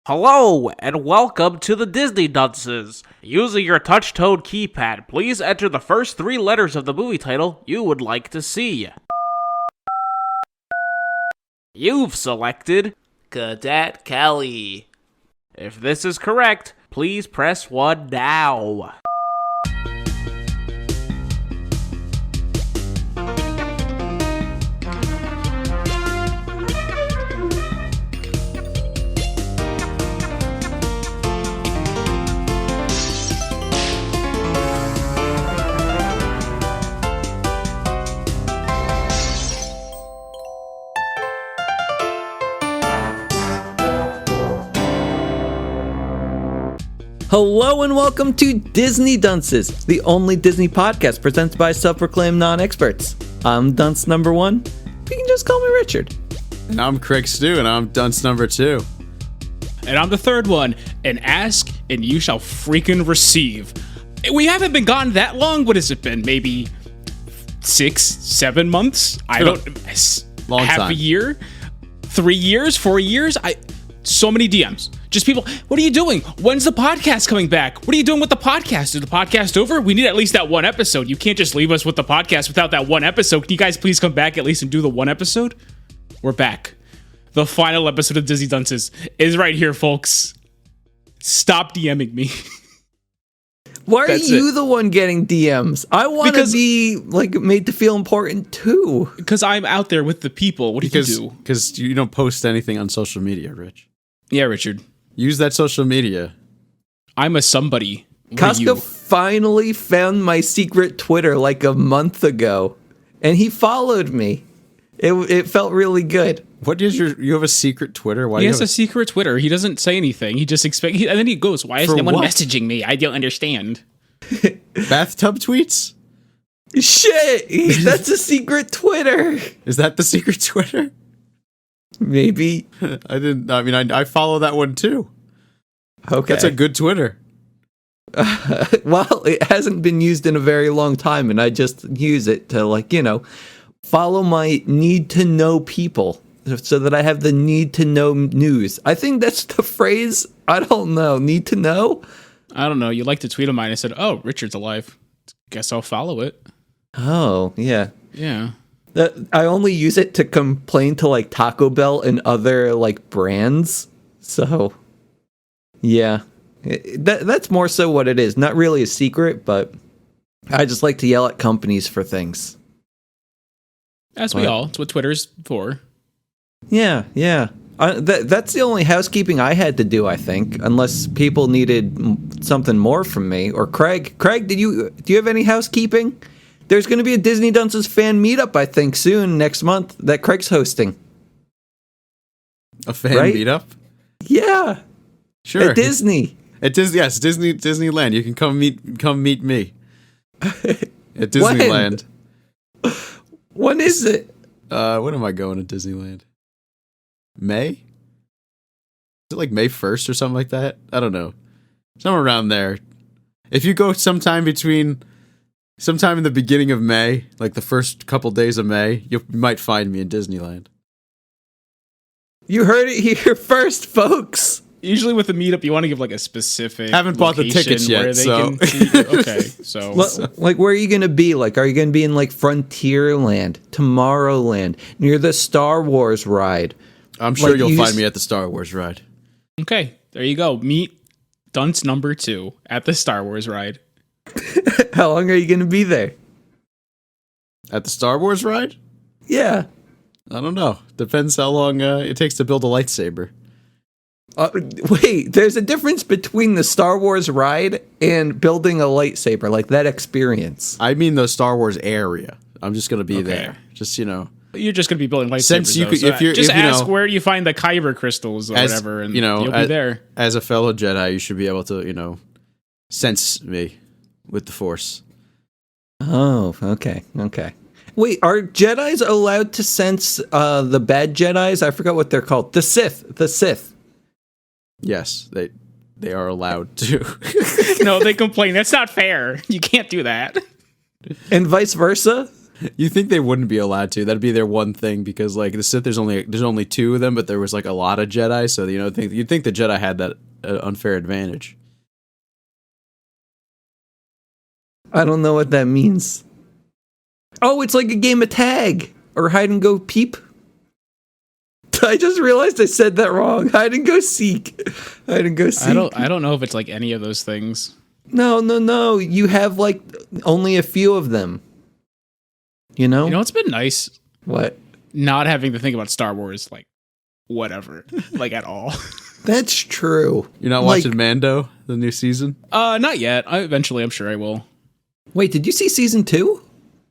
Hello, and welcome to the Disney Dunces. Using your touch-tone keypad, please enter the first 3 letters of the movie title you would like to see. You've selected Cadet Kelly. If this is correct, please press 1 now. Hello and welcome to Disney Dunces, the only Disney podcast presented by self-proclaimed non-experts. I'm Dunce number 1. You can just call me Richard. And I'm Craig Stew, and I'm Dunce number 2. And I'm the third one, and ask, and you shall freaking receive. We haven't been gone that long. What has it been? Maybe 6-7 months? I don't... Long half time. a year? 3 years? 4 years? So many DMs. Just people, what are you doing? When's the podcast coming back? What are you doing with the podcast? Is the podcast over? We need at least that one episode. You can't just leave us with the podcast without that one episode. Can you guys please come back at least and do the one episode? We're back. The final episode of Disney Dunces is right here, folks. Stop DMing me. Why are you the one getting DMs? I want to be made to feel important too. Because I'm out there with the people. What do you do? Because you don't post anything on social media, Rich. Yeah, Richard. Use that social media. I'm a somebody. Costco finally found my secret Twitter like a month ago, and he followed me. It felt really good. What is you have a secret Twitter? Why he has a secret Twitter. He doesn't say anything. He just and then he goes, "Why is anyone messaging me? I don't understand." Bathtub tweets? Shit, that's a secret Twitter. Is that the secret Twitter? Maybe. I follow that one too. Okay. That's a good Twitter. Well, it hasn't been used in a very long time, and I just use it to, follow my need-to-know people so that I have the need-to-know news. I think that's the phrase. I don't know. Need to know? I don't know. You liked a tweet of mine. I said, oh, Richard's alive. Guess I'll follow it. Oh, yeah. Yeah. I only use it to complain to Taco Bell and other brands. So, yeah, that's more so what it is. Not really a secret, but I just like to yell at companies for things. As we all. It's what Twitter's for. Yeah. That's the only housekeeping I had to do, I think, unless people needed something more from me. Or Craig, do you have any housekeeping? There's going to be a Disney Dunces fan meetup, I think, soon, next month, that Craig's hosting. A fan meetup? Yeah. Sure. At Disney. Yes, Disneyland. You can come meet me. At Disneyland. When is it? When am I going to Disneyland? May? Is it May 1st or something like that? I don't know. Somewhere around there. If you go sometime in the beginning of May, the first couple days of May, you might find me in Disneyland. You heard it here first, folks. Usually with a meetup, you want to give a specific. Haven't bought the tickets yet, so. Okay, so. Where are you going to be? Are you going to be in Frontierland, Tomorrowland, near the Star Wars ride? I'm sure you'll find me at the Star Wars ride. Okay, there you go. Meet Dunce number 2 at the Star Wars ride. How long are you going to be there? At the Star Wars ride? Yeah. I don't know. Depends how long it takes to build a lightsaber. Wait, there's a difference between the Star Wars ride and building a lightsaber, that experience. I mean the Star Wars area. I'm just going to be there. Just, You're just going to be building lightsabers. Just ask where you find the kyber crystals or whatever, and you'll be there. As a fellow Jedi, you should be able to, sense me with the Force. Oh, okay. Wait, are Jedis allowed to sense the bad Jedis? I forgot what they're called. The Sith. Yes, they are allowed to. No, they complain. That's not fair. You can't do that. And vice versa? You think they wouldn't be allowed to? That'd be their one thing because like the Sith, there's only two of them, but there was like a lot of Jedi, so you'd think the Jedi had that unfair advantage. I don't know what that means. Oh, it's like a game of tag or hide and go peep. I just realized I said that wrong. Hide and go seek. Hide and go seek. I don't know if it's like any of those things. No. You have like only a few of them. You know? You know, it's been nice What? not having to think about Star Wars, like, whatever, like, at all. That's true. You're not watching Mando, the new season? Not yet. Eventually, I'm sure I will. Wait, did you see season 2?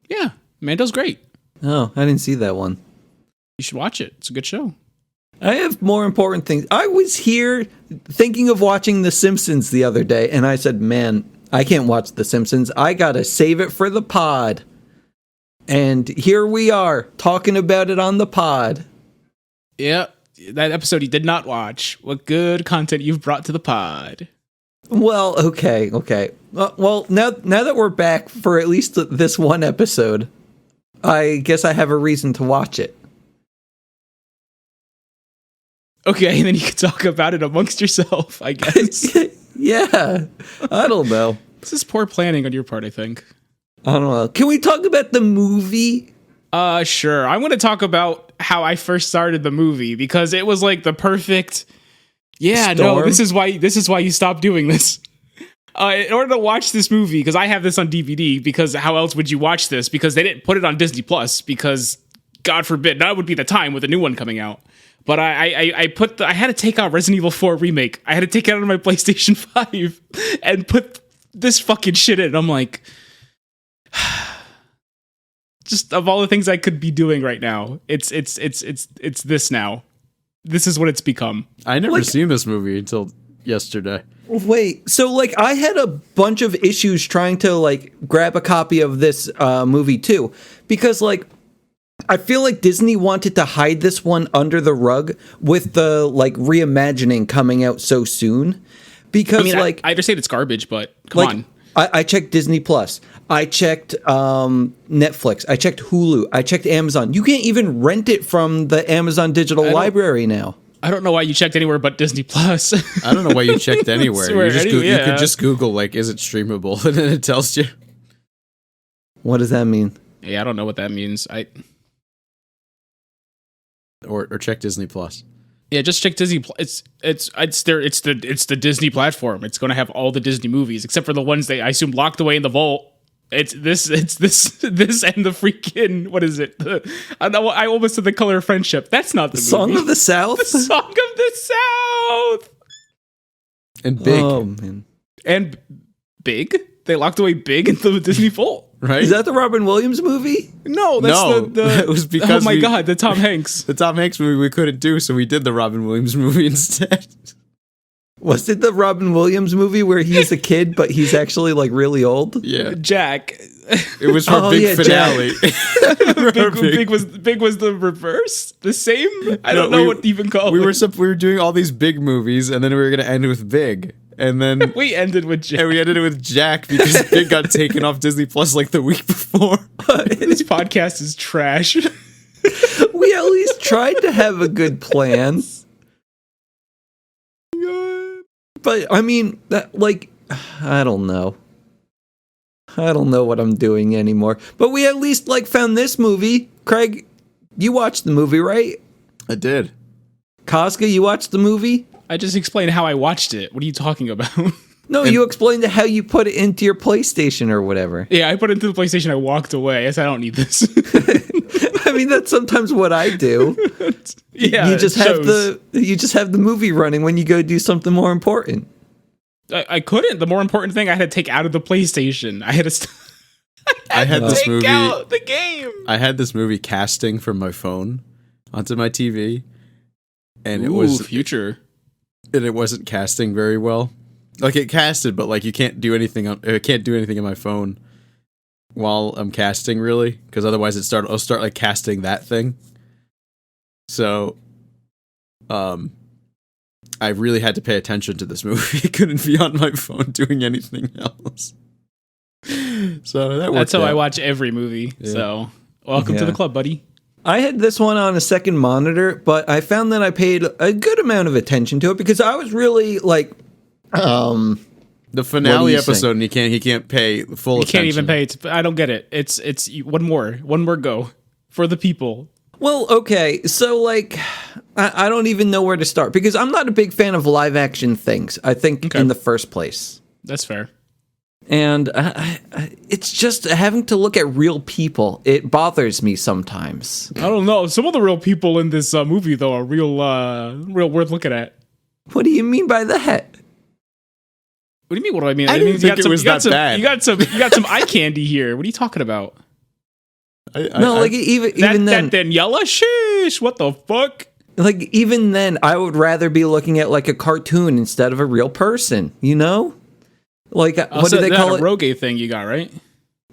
Yeah, Mando's great. Oh, I didn't see that one. You should watch it. It's a good show. I have more important things. I was here thinking of watching The Simpsons the other day, and I said, man, I can't watch The Simpsons. I gotta save it for the pod. And here we are, talking about it on the pod. Yeah, that episode you did not watch. What good content you've brought to the pod. Well, okay. Well, now that we're back for at least this one episode, I guess I have a reason to watch it. Okay, and then you can talk about it amongst yourself, I guess. Yeah, I don't know. This is poor planning on your part, I think. I don't know. Can we talk about the movie? Sure. I want to talk about how I first started the movie because it was like the perfect. Yeah, Storm? no, this is why you stopped doing this. In order to watch this movie, because I have this on DVD, because how else would you watch this? Because they didn't put it on Disney Plus, because God forbid, that would be the time with a new one coming out. But I had to take out Resident Evil 4 Remake. I had to take it out of my PlayStation 5 and put this fucking shit in. I'm like, just of all the things I could be doing right now, it's this now. This is what it's become. I never seen this movie until yesterday. Wait, so like I had a bunch of issues trying to like grab a copy of this movie too, because like I feel like Disney wanted to hide this one under the rug with the like reimagining coming out so soon. Because I mean, like I understand it's garbage, but come on. I checked Disney Plus. I checked Netflix. I checked Hulu. I checked Amazon. You can't even rent it from the Amazon Digital Library now. I don't know why you checked anywhere but Disney Plus. I don't know why you checked anywhere. You could just Google, like, is it streamable? And then it tells you. What does that mean? Yeah, I don't know what that means. Or check Disney Plus. Yeah, just check Disney. It's the Disney platform. It's going to have all the Disney movies except for the ones they I assume locked away in the vault. It's this and the freaking what is it? I almost said The Color of Friendship. That's not the movie. Song of the South. The Song of the South. And Big. Oh man. And Big. They locked away Big in the Disney vault. Right? Is that the Robin Williams movie? No, that's the it was because oh my god, the Tom Hanks. The Tom Hanks movie we couldn't do, so we did the Robin Williams movie instead. Was it the Robin Williams movie where he's a kid but he's actually like really old? Yeah. Jack. It was for Big Finale. Big was the reverse? The same? I don't know what to even call it. We were doing all these big movies, and then we were going to end with Big. And then we ended with Jack. And we ended it with Jack because Big got taken off Disney Plus like the week before. This podcast is trash. We at least tried to have a good plan. But I mean, I don't know. I don't know what I'm doing anymore. But we at least like found this movie. Craig, you watched the movie, right? I did. Koska, you watched the movie? I just explained how I watched it. What are you talking about? No, you explained how you put it into your PlayStation or whatever. Yeah, I put it into the PlayStation. I walked away. I said, I don't need this. I mean, that's sometimes what I do. Yeah, you just have the movie running when you go do something more important. I couldn't. The more important thing I had to take out of the PlayStation. I had to. I had this take movie out the game. I had this movie casting from my phone onto my TV, and it was future. And it wasn't casting very well. Like it casted, but like you can't do anything. I can't do anything on my phone while I'm casting, really, because otherwise I'll start like casting that thing. So, I really had to pay attention to this movie. I couldn't be on my phone doing anything else. So that worked That's how I out. watch every movie. So welcome to Yeah. the club, buddy. I had this one on a second monitor, but I found that I paid a good amount of attention to it because I was really like, The What finale do you episode, and he can't pay full You attention. can't even pay it. I don't get it. It's one more go for the people. well, okay, so like, I don't even know where to start because I'm not a big fan of live action things, I think, Okay. in the first place. That's fair. And it's just having to look at real people. It bothers me sometimes. I don't know. Some of the real people in this movie, though, are real worth looking at. What do you mean by that? What do you mean? What do I mean? I didn't think it was that bad. You got some eye candy here. What are you talking about? Even then, That Daniela? Sheesh! What the fuck? like even then, I would rather be looking at like a cartoon instead of a real person. You know, like what do they call it? A Rogue thing you got right?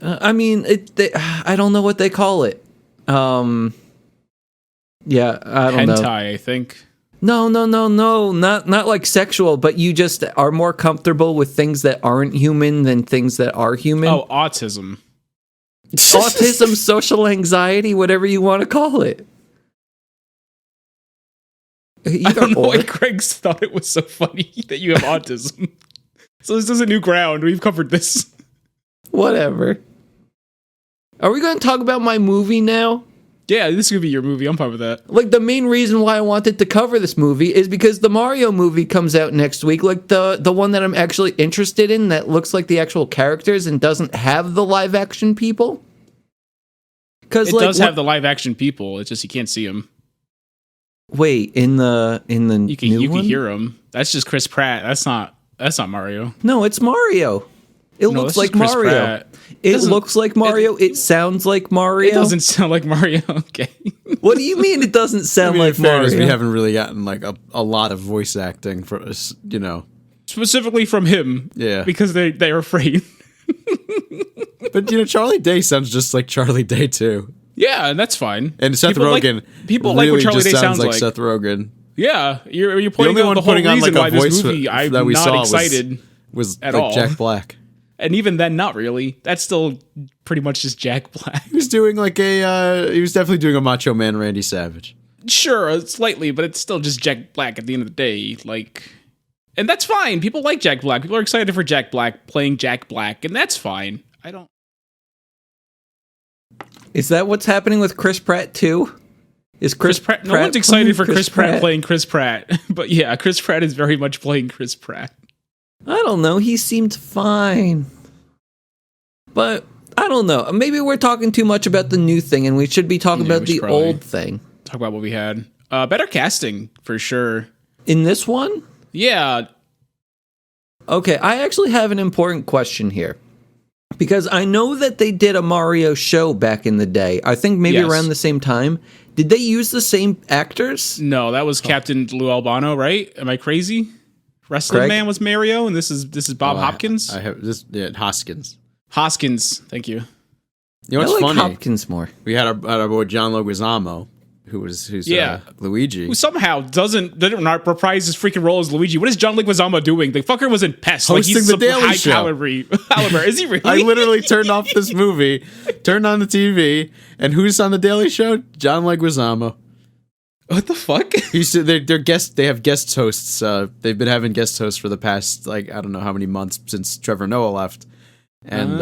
I mean, I don't know what they call it. Yeah, I don't know. Hentai, I think. No, not like sexual, but you just are more comfortable with things that aren't human than things that are human. Oh, autism. Autism, social anxiety, whatever you want to call it. I Either don't know or. why Craig's thought it was so funny that you have autism. So this is a new ground. We've covered this. Whatever. Are we going to talk about my movie now? Yeah, this could be your movie. I'm fine with that. Like, the main reason why I wanted to cover this movie is because the Mario movie comes out next week. Like, the one that I'm actually interested in that looks like the actual characters and doesn't have the live action people. Because It does have the live action people. It's just you can't see them. Wait, in the You can new you one? can hear them. That's just Chris Pratt. That's not Mario. No, it's Mario. It No, looks that's like just Chris Mario. Pratt. It doesn't- looks like Mario. It sounds like Mario. It doesn't sound like Mario. Okay. What do you mean it doesn't I sound mean, like in fairness, Mario? we haven't really gotten like a lot of voice acting for us, you know. Specifically from him. Yeah. Because they're afraid. But you know, Charlie Day sounds just like Charlie Day too, Yeah, and that's fine. and Seth People like- Rogen. people really like what Charlie just Day sounds sounds like. Seth Rogen. Yeah, you're The pointing only out one the whole putting on reason like why a voice this movie I'm that we not saw excited. was at like all. Jack Black. And even then, not really. That's still pretty much just Jack Black. He was doing like he was definitely doing a Macho Man Randy Savage. Sure, slightly, but it's still just Jack Black at the end of the day. Like, and that's fine. People like Jack Black. People are excited for Jack Black playing Jack Black, and that's fine. I don't. Is that what's happening with Chris Pratt too? Is Chris Pratt. No one's excited for playing Chris Pratt playing Chris Pratt, but yeah, Chris Pratt is very much playing Chris Pratt. I don't know. He seemed fine, but I don't know. Maybe we're talking too much about the new thing, and we should be talking Yeah, about we the should probably old thing. Talk about what we had. Better casting for sure. In this one, Yeah, okay, I actually have an important question here. Because I know that they did a Mario show back in the day. I think maybe Yes. around the same time. Did they use the same actors? no, that was Captain Lou Albano, right? Am I crazy? Wrestling Craig? Man was Mario, and this is Bob Hopkins. I have this. Yeah, Hoskins. Hoskins, thank you. You know I what's like funny? Hopkins more. We had our boy John Leguizamo, who's Yeah. Luigi. Who somehow didn't reprise his freaking role as Luigi. What is John Leguizamo doing? The fucker was in Pest. Like Hosting he's the some Daily high Show. caliber. Is he really? I literally turned off this movie, turned on the TV, and who's on the Daily Show? John Leguizamo. What the fuck? They're guests. They have guest hosts. They've been having guest hosts for the past I don't know how many months since Trevor Noah left, and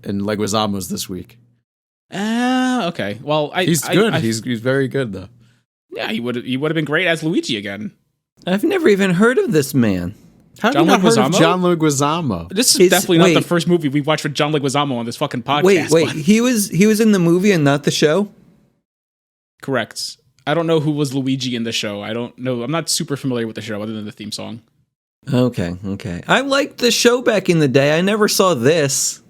Leguizamo's this week. Okay. Well, He's good. He's very good though. yeah, he would have been great as Luigi again. I've never even heard of this man. Have John you not heard of Leguizamo? John Leguizamo? This is It's- definitely not the wait. first movie we've watched with John Leguizamo on this fucking podcast. Wait, but- he was in the movie and not the show? Correct. I don't know who was Luigi in the show. I don't know. I'm not super familiar with the show other than the theme song. Okay. I liked the show back in the day. I never saw this.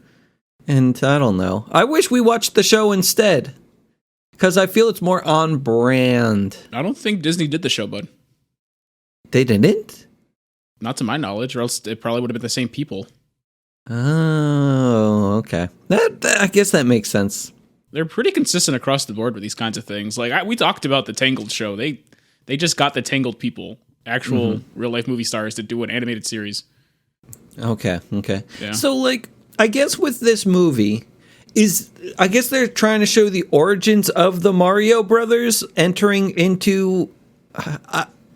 And I don't know. I wish we watched the show instead. Because I feel it's more on brand. I don't think Disney did the show, bud. They didn't? Not to my knowledge, or else it probably would have been the same people. Oh, okay. That I guess that makes sense. They're pretty consistent across the board with these kinds of things. Like we talked about the Tangled show. They just got the Tangled people, actual real life movie stars, to do an animated series. Okay. Yeah. So, like, I guess with this movie I guess they're trying to show the origins of the Mario brothers entering into.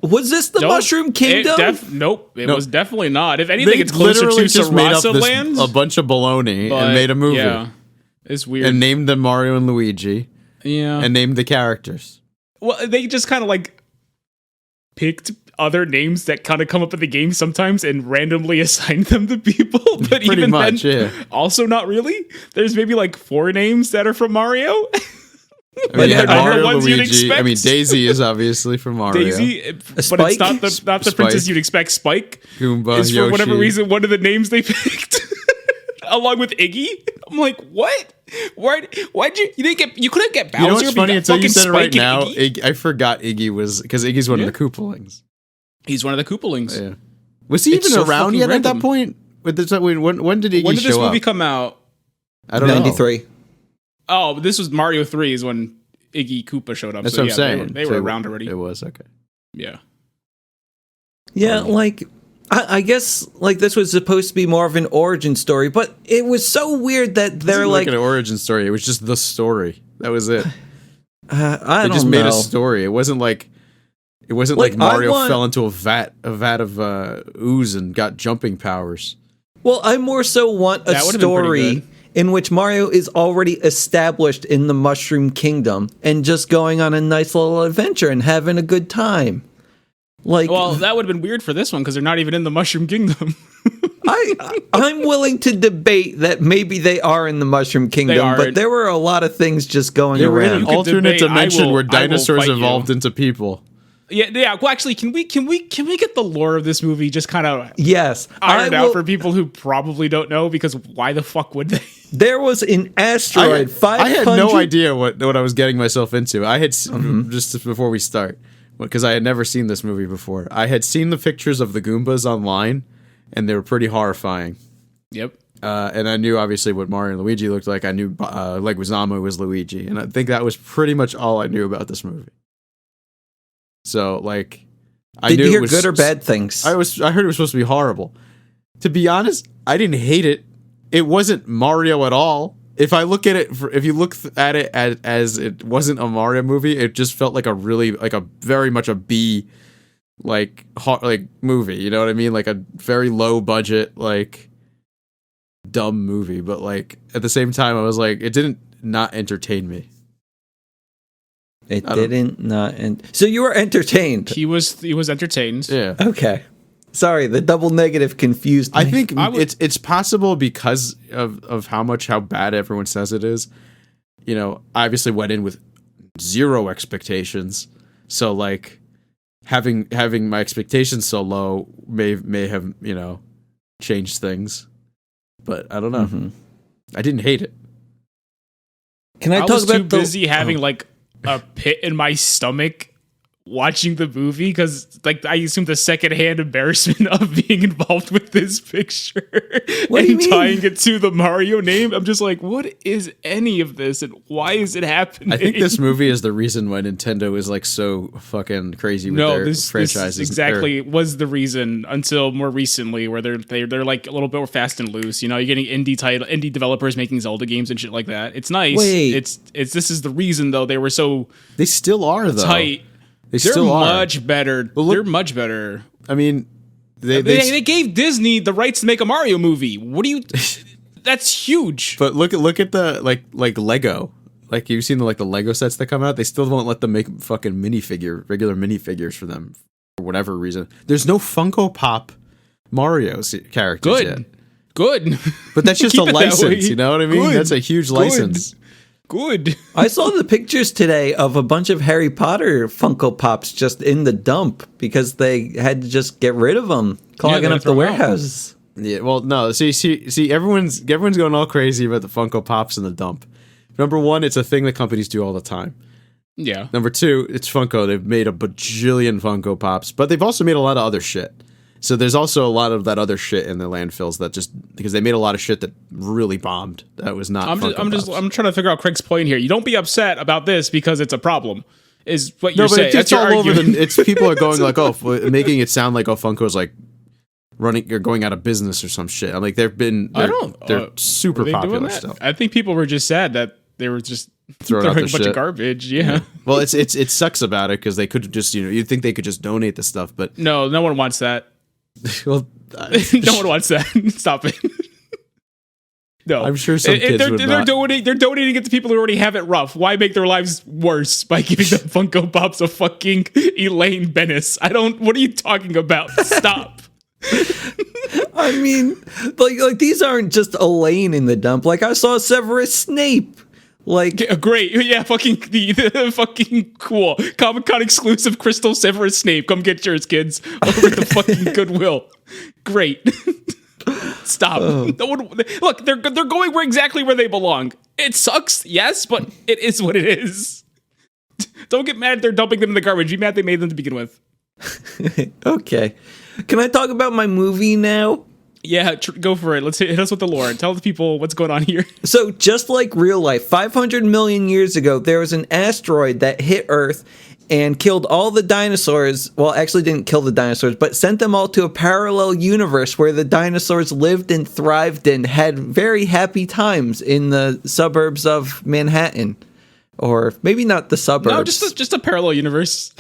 Was this the Mushroom Kingdom? It was definitely not. If anything, it's closer to Sarasa Land. A bunch of baloney and made a movie. Yeah, it's weird. And named them Mario and Luigi. Yeah, and named the characters. Well, they just kind of like picked other names that kind of come up in the game sometimes and randomly assigned them to people, but Pretty even much, then, also not really. There's maybe like 4 names that are from Mario. I mean, you had Mario, ones you'd Luigi. expect. I mean, Daisy is obviously from Mario. Daisy, but Spike? it's not the princess you'd expect. Spike Goomba, is for Yoshi. whatever reason one of the names they picked, along with Iggy. I'm like, what? Why'd you didn't get? You couldn't get Bowser. You know what's funny? Until you said it right now, Iggy? I forgot Iggy was because Iggy's one of the Koopalings. He's one of the Koopalings. Yeah. Was he even around yet at that point? When did Iggy When did this show movie up? come out? I don't know. 93. Oh, but this was Mario 3 is when Iggy Koopa showed up. That's so what I'm saying. They were around already. It was, okay. Yeah. Yeah, like I guess like this was supposed to be more of an origin story, but it was so weird that they're like an origin story. It was just the story. That was it. I They don't just know. made a story. It wasn't like Mario fell into a vat of ooze and got jumping powers. Well, I more so want a That would've been pretty story good. in which Mario is already established in the Mushroom Kingdom and just going on a nice little adventure and having a good time. Like, Well, that would have been weird for this one because they're not even in the Mushroom Kingdom. I'm willing to debate that maybe they are in the Mushroom Kingdom, but there were a lot of things just going They were in around. an could alternate debate, dimension where I will dinosaurs fight you. evolved into people. Yeah. Well, actually, can we get the lore of this movie just kind of Yes, ironed out for people who probably don't know? Because why the fuck would they? There was an asteroid. I had 500 no idea what I was getting myself into. I had just before we start, because I had never seen this movie before. I had seen the pictures of the Goombas online, and they were pretty horrifying. Yep. And I knew obviously what Mario and Luigi looked like. I knew Leguizamo was Luigi, and I think that was pretty much all I knew about this movie. So like, I Did knew you it hear was, good or bad things? I heard it was supposed to be horrible. To be honest, I didn't hate it. It wasn't Mario at all. If I look at it, if you look at it as it wasn't a Mario movie, it just felt like a very much a B, like movie. You know what I mean? Like a very low budget, like dumb movie. But like at the same time, I was like, it didn't not entertain me. It didn't not end. So you were entertained. He was entertained. Yeah. Okay. Sorry, the double negative confused me. I think it's possible because of how bad everyone says it is. You know, I obviously went in with zero expectations, so like having my expectations so low may have changed things. But I don't know. Mm-hmm. I didn't hate it. Can I I talk was about too busy having like a pit in my stomach watching the movie because like I assumed the secondhand embarrassment of being involved with this picture What do you and mean? tying it to the Mario name. I'm just like, what is any of this and why is it happening? I think this movie is the reason why Nintendo is like so fucking crazy with their franchises. This exactly was the reason until more recently, where they're like a little bit more fast and loose. You know, you're getting indie developers making Zelda games and shit like that. It's nice. Wait. It's this is the reason though they were so They still are though. tight. They They're still are. much better. Well, look- They're much better. I mean, They gave Disney the rights to make a Mario movie. What do you? That's huge. But look at the like Lego. Like you've seen the Lego sets that come out. They still won't let them make fucking regular minifigures for them for whatever reason. There's no Funko Pop Mario characters yet. Good. But that's just a Keep it that way. license. You know what I mean? Good. That's a huge license. Good. I saw the pictures today of a bunch of Harry Potter Funko Pops just in the dump because they had to just get rid of them, clogging they up the throw 'em out. warehouses. Yeah. Well, no. See. Everyone's going all crazy about the Funko Pops in the dump. Number one, it's a thing that companies do all the time. Yeah. Number two, it's Funko. They've made a bajillion Funko Pops, but they've also made a lot of other shit. So there's also a lot of that other shit in the landfills that just because they made a lot of shit that really bombed. That was not. I'm Funko Pops. trying to figure out Craig's point here. You don't be upset about this because it's a problem. Is what you're No, but saying. it's That's your all over argument. it's people are going like, oh, making it sound like Funko's like running or going out of business or some shit. I'm like, they're super were they doing popular that? still. I think people were just sad that they were just Throwing out throwing a their bunch shit. of garbage. Yeah. Well, it sucks about it because they could just, you'd think they could just donate the stuff, but No one wants that. well, No one wants that. Stop it. No, I'm sure some kids would they're not. donating it to people who already have it rough. Why make their lives worse by giving them Funko Pops of fucking Elaine Bennis? What are you talking about? Stop. I mean, like these aren't just Elaine in the dump. Like I saw Severus Snape. Like Great. Yeah, fucking the fucking cool. Comic-Con exclusive Crystal Severus Snape. Come get yours, kids. Over at the fucking Goodwill. Great. Stop. No one, look, they're going exactly where they belong. It sucks, yes, but it is what it is. Don't get mad they're dumping them in the garbage. Be mad they made them to begin with. okay, can I talk about my movie now? Yeah, go for it. Let's hit us with the lore and tell the people what's going on here. So, just like real life, 500 million years ago, there was an asteroid that hit Earth and killed all the dinosaurs. Well, actually didn't kill the dinosaurs, but sent them all to a parallel universe where the dinosaurs lived and thrived and had very happy times in the suburbs of Manhattan. Or maybe not the suburbs. No, just a parallel universe.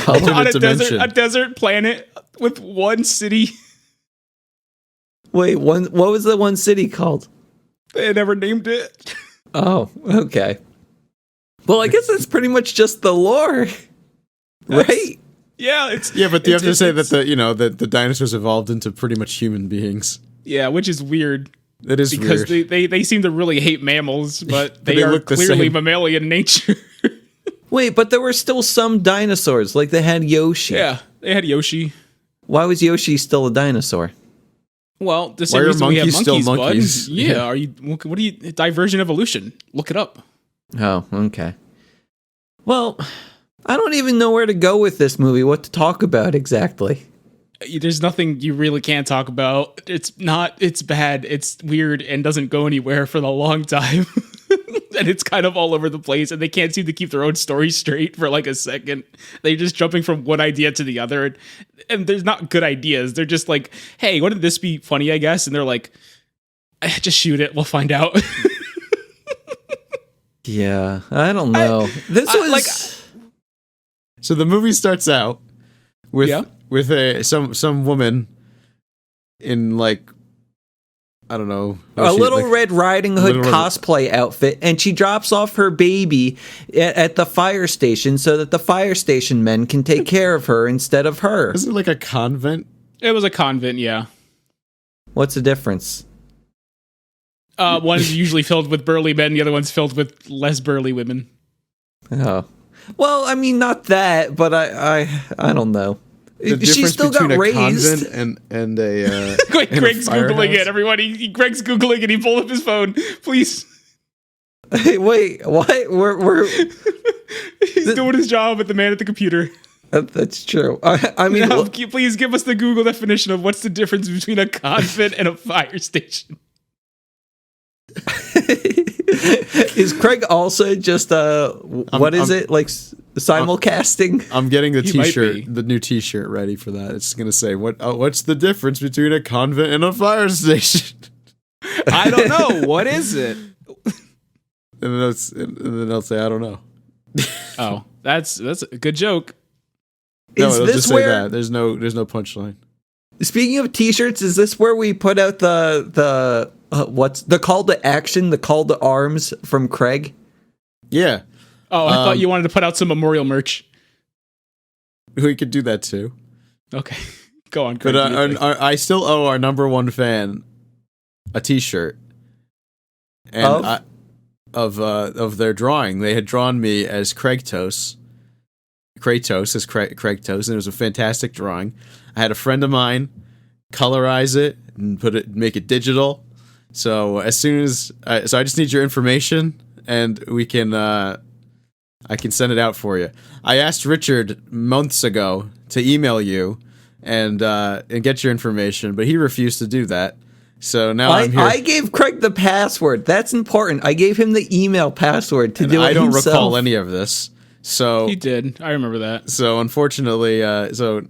Alternate On dimension. a desert planet with one city. Wait, what was the one city called? They never named it. Oh, okay. Well, I guess that's pretty much just the lore, right? Yeah, it's Yeah, but you have to say that it's- the dinosaurs evolved into pretty much human beings. yeah, which is weird. It is Because weird. they seem to really hate mammals, but they they are look the clearly same. mammalian in nature. Wait, but there were still some dinosaurs, like they had Yoshi. Yeah, they had Yoshi. Why was Yoshi still a dinosaur? Well, the Why same are reason we have monkeys still monkeys, monkeys? bud. Yeah, are you? What are you? Divergent evolution. Look it up. Oh, okay. Well, I don't even know where to go with this movie, what to talk about exactly. There's nothing you really can't talk about. It's bad. It's weird and doesn't go anywhere for the long time. And it's kind of all over the place, and they can't seem to keep their own story straight for like a second. They're just jumping from one idea to the other, and there's not good ideas. They're just like, hey, wouldn't this be funny, I guess? And they're like, just shoot it. We'll find out. Yeah, I don't know. This was like- So the movie starts out with Yeah. some woman in like, I don't know, a little like, Red Riding Hood Little Red- cosplay outfit, and she drops off her baby at the fire station so that the fire station men can take care of her instead of her. Is it like a convent? It was a convent, yeah. What's the difference? One's usually filled with burly men, the other one's filled with less burly women. Oh, well, I mean, not that, but I don't know. The She difference still got between a raised. convent and a Wait, and a Greg's Googling firehouse? it, everybody. Greg's Googling it. He pulled up his phone. Please. Wait, what? We're He's doing his job at the man at the computer. that's true. I mean, Now, please give us the Google definition of what's the difference between a convent and a fire station. is Craig also just what is it like simulcasting? I'm getting the He might t-shirt, be. the new t-shirt ready for that. It's gonna say what's the difference between a convent and a fire station? I don't know. What is it? And then they'll say I don't know. Oh, that's a good joke. No, Is it'll this just say where? that. There's no punchline. Speaking of T-shirts, is this where we put out the what's the call to action, the call to arms from Craig? Yeah, Oh, I thought you wanted to put out some memorial merch. we could do that too. Okay. Go on, Craig. But I still owe our number one fan a T-shirt, and of their drawing. They had drawn me as Kratos as Kratos, and it was a fantastic drawing. I had a friend of mine colorize it and make it digital. So as soon as I just need your information, and we can I can send it out for you. I asked Richard months ago to email you and get your information, but he refused to do that. So now I'm here. I gave Craig the password. That's important. I gave him the email password to do it I don't himself. recall any of this. So He did. I remember that. So unfortunately, so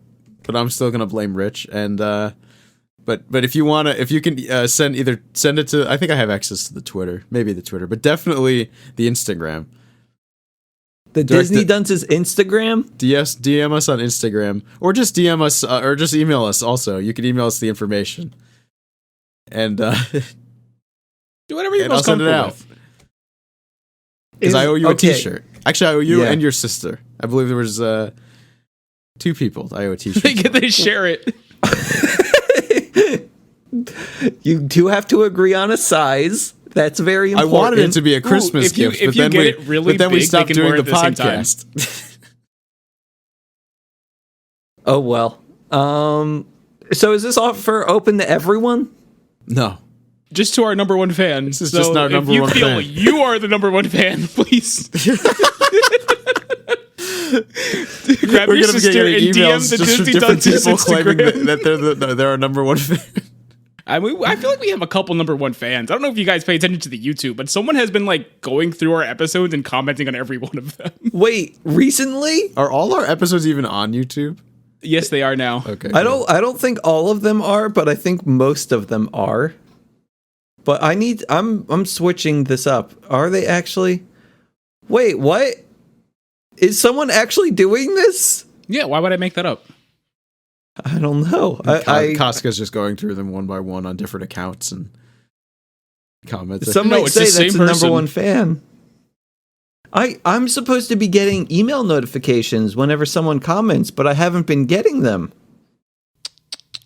but I'm still gonna blame Rich. And but if you wanna, if you can send it to, I think I have access to the Twitter, maybe the Twitter, but definitely the Instagram. The Disney Dunces Instagram? DM us on Instagram, or just DM us, or just email us. Also, you can email us the information, and Do whatever you're and I'll most send it comfortable out. with. Because I owe you a okay. T-shirt. Actually, I owe you Yeah. and your sister. I believe there was 2 people I owe a T-shirt. They share it. You do have to agree on a size. That's very I important. wanted it to be a Christmas if you- gift, if but you then get we it really but then we big, they stopped can doing wear the it at the same time. podcast. Oh, well. So is this offer open to everyone? No. Just to our number one fan. This is just our number one If you feel fan. you are the number one fan, please grab We're your gonna be sister and getting DM emails the just from Disney different Dunces people claiming Instagram. that they're our #1 fan. I mean, I feel like we have a couple number one fans. I don't know if you guys pay attention to the YouTube, but someone has been like going through our episodes and commenting on every one of them. Wait, recently? Are all our episodes even on YouTube? Yes, they are now. Okay. I don't think all of them are, but I think most of them are. But I'm switching this up. Are they actually? Wait, what? Is someone actually doing this? Yeah, why would I make that up? I don't know. Casca's just going through them one by one on different accounts and comments. Some No, might it's say the that's same the number person. one fan. I'm supposed to be getting email notifications whenever someone comments, but I haven't been getting them.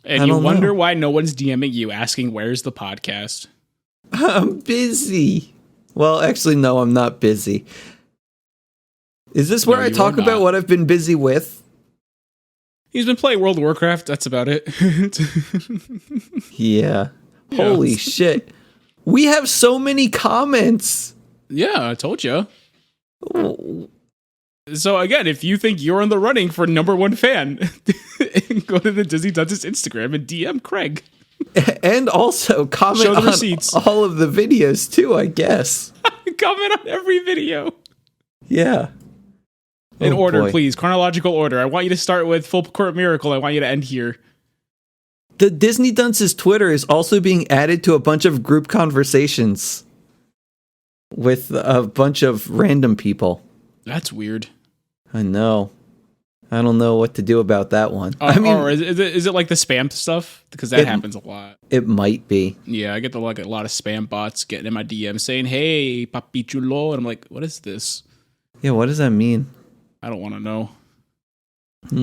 And I you don't wonder know. why no one's DMing you asking where's the podcast. I'm busy. Well, actually, no, I'm not busy. Is this where No, I you talk are about not. what I've been busy with? He's been playing World of Warcraft. That's about it. Yeah. Yeah. Holy shit. We have so many comments. Yeah, I told you. So again, if you think you're in the running for number one fan, go to the Disney Dunces Instagram and DM Craig. And also comment Show the on receipts. all of the videos too, I guess. Comment on every video. Yeah. In Oh, order, boy. please. Chronological order. I want you to start with Full Court Miracle. I want you to end here. The Disney Dunces Twitter is also being added to a bunch of group conversations with a bunch of random people. That's weird. I know. I don't know what to do about that one. Or is it like the spam stuff? Because that happens a lot. It might be. Yeah, I get a lot of spam bots getting in my DM saying, "Hey, papi chulo," and I'm like, "What is this?" Yeah, what does that mean? I don't want to know.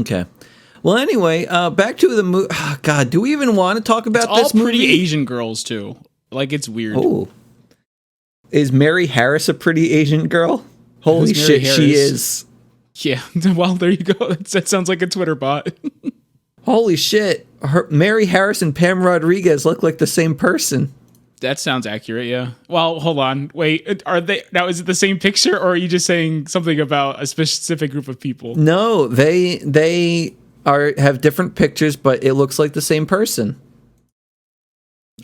Okay. Well, anyway, back to the movie. Oh, God, do we even want to talk about All this movie? pretty Asian girls too. Like it's weird. Oh. Is Mary Harris a pretty Asian girl? Holy Who's Mary shit, she Harris? is. Yeah. Well, there you go. That sounds like a Twitter bot. Holy shit. Mary Harris and Pam Rodriguez look like the same person. That sounds accurate. Yeah. Well, hold on. Wait. Are they now? Is it the same picture, or are you just saying something about a specific group of people? No, they have different pictures, but it looks like the same person.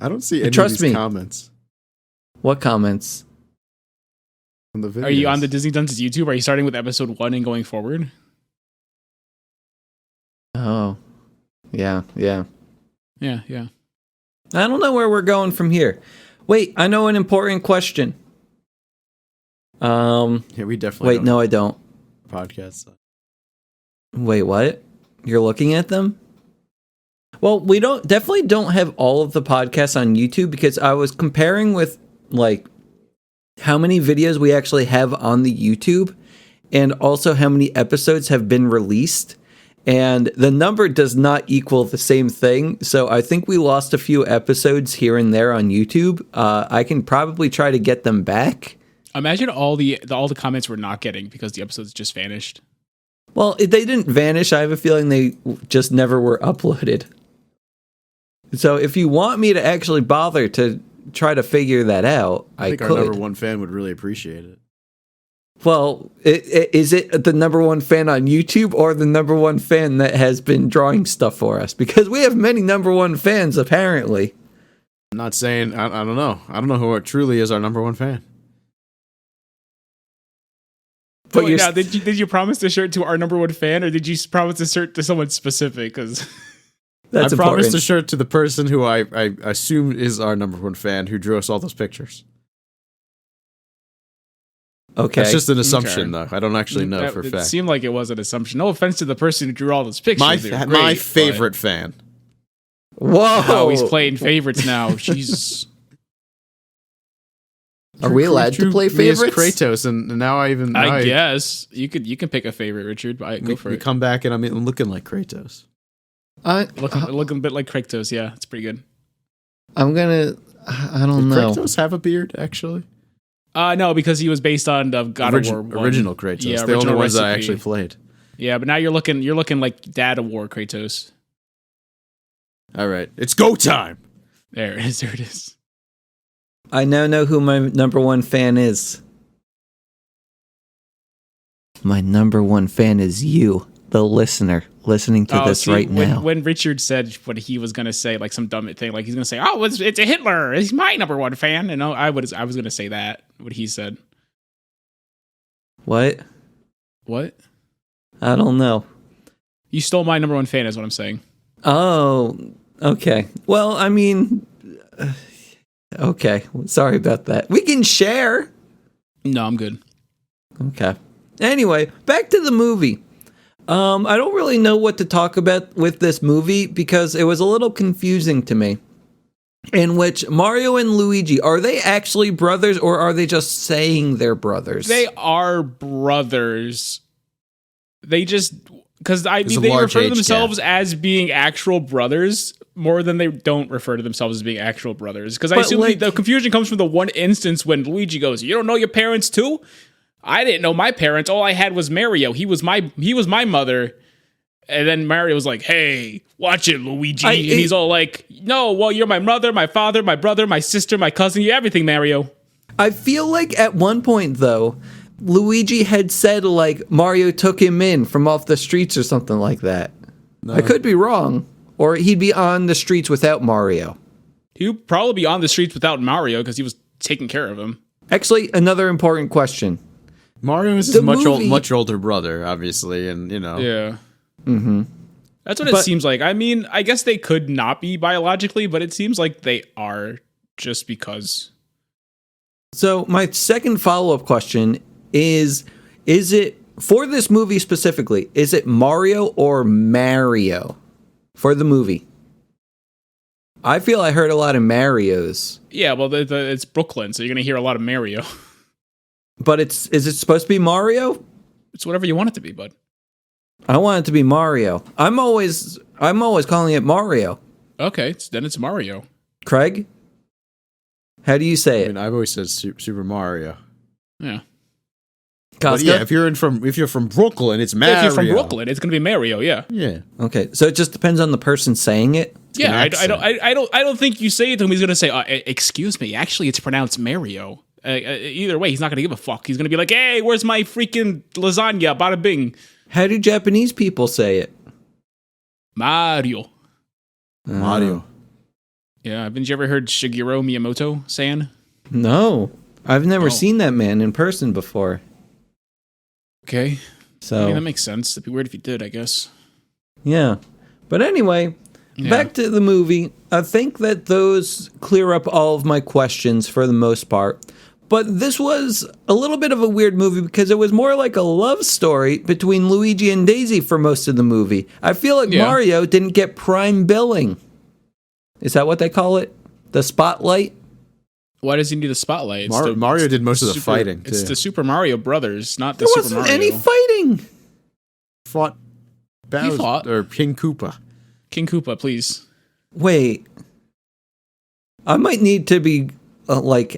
I don't see any Trust of these me. comments What comments? on the videos. Are you on the Disney Dunces YouTube? Are you starting with episode 1 and going forward? Oh. Yeah. Yeah. I don't know where we're going from here. Wait, I know an important question. Yeah, we definitely Wait, no, I don't. podcasts. Wait, what? You're looking at them? Well, we definitely don't have all of the podcasts on YouTube because I was comparing with like how many videos we actually have on the YouTube and also how many episodes have been released. And the number does not equal the same thing. So I think we lost a few episodes here and there on YouTube. I can probably try to get them back. Imagine all the comments we're not getting because the episodes just vanished. Well, if they didn't vanish. I have a feeling they just never were uploaded. So if you want me to actually bother to try to figure that out, I think could. our #1 fan would really appreciate it. Well, is it the #1 fan on YouTube or the #1 fan that has been drawing stuff for us? Because we have many #1 fans, apparently. I'm not saying I don't know. I don't know who truly is our #1 fan. But Wait, now, did you promise the shirt to our number one fan, or did you promise the shirt to someone specific? Because that's I promised important. the shirt to the person who I assume is our number one fan who drew us all those pictures. Okay. That's just an assumption, Okay. though. I don't actually know for a it fact. seemed like it was an assumption. No offense to the person who drew all those pictures. My They were my great, favorite fan. Whoa. but- Oh, he's playing favorites now. Jesus. Are we allowed to play Me as favorites? Kratos, and now I guess you can pick a favorite, Richard. Go for we it. come back and I'm looking like Kratos. Looking a bit like Kratos. Yeah, it's pretty good. I'm gonna. I don't know. Kratos have a beard, actually? No, because he was based on the God of War 1. Original Kratos. Yeah, the only original ones that I recipe. actually played. Yeah, but now you're looking like Dad of War Kratos. All right, it's go time. There it is. There it is. I now know who my number one fan is. My number one fan is you, the listener, listening to this see, right now. When Richard said what he was gonna say, like some dumb thing, like he's gonna say, "Oh, it's a Hitler. He's my number one fan." And I was gonna say that what he said. What? What? I don't know. You stole my number one fan, is what I'm saying. Oh, okay. Well, I mean, okay. Sorry about that. We can share. No, I'm good. Okay. Anyway, back to the movie. I don't really know what to talk about with this movie because it was a little confusing to me. In which Mario and Luigi, are they actually brothers or are they just saying they're brothers? They are brothers. They just because There's a they large refer to age themselves gap. as being actual brothers more than they don't refer to themselves as being actual brothers. Because I But, assume like- the confusion comes from the one instance when Luigi goes, "You don't know your parents too? I didn't know my parents. All I had was Mario. He was my mother." And then Mario was like, "Hey, watch it, Luigi." And he's all like, "No, well, you're my mother, my father, my brother, my sister, my cousin. You're everything, Mario." I feel like at one point, though, Luigi had said, like, Mario took him in from off the streets or something like that. I could be wrong. Or he'd be on the streets without Mario. He would probably be on the streets without Mario because he was taking care of him. Actually, another important question. Mario is his The movie- much older brother, obviously, and Yeah. Mm-hmm. That's what it But- seems like. I mean, I guess they could not be biologically, but it seems like they are just because. So my second follow-up question is it, for this movie specifically, is it Mario or Mario for the movie? I feel I heard a lot of Marios, Yeah, well, it's Brooklyn, so you're going to hear a lot of Mario. but is it supposed to be Mario? It's whatever you want it to be, bud. I want it to be Mario. I'm always calling it Mario. Okay, then it's Mario. Craig, how do you say I it? mean, I've always said Super Mario. Yeah. But Costa? yeah, if you're from Brooklyn, it's Mario. If you're from Brooklyn, it's going to be Mario, yeah. Yeah. Okay, so it just depends on the person saying it. Yeah, an I don't think you say it to him. He's going to say, "Excuse me, actually, it's pronounced Mario." Either way, he's not going to give a fuck. He's going to be like, "Hey, where's my freaking lasagna? Bada bing, How do Japanese people say it? Mario." Mario. Yeah, haven't you ever heard Shigeru Miyamoto saying? No, I've never Oh. seen that man in person before. Okay, So I mean that makes sense. It'd be weird if you did, I guess. yeah, but anyway, Yeah. back to the movie. I think that those clear up all of my questions for the most part. But this was a little bit of a weird movie because it was more like a love story between Luigi and Daisy for most of the movie. I feel like Yeah. Mario didn't get prime billing. Is that what they call it? The spotlight? Why does he need the spotlight? It's Mario did most of the Super- fighting, It's too. the Super Mario Brothers, not the There Super wasn't Mario. any fighting. Fought Bowser, fought. or King Koopa. King Koopa, please. Wait. I might need to be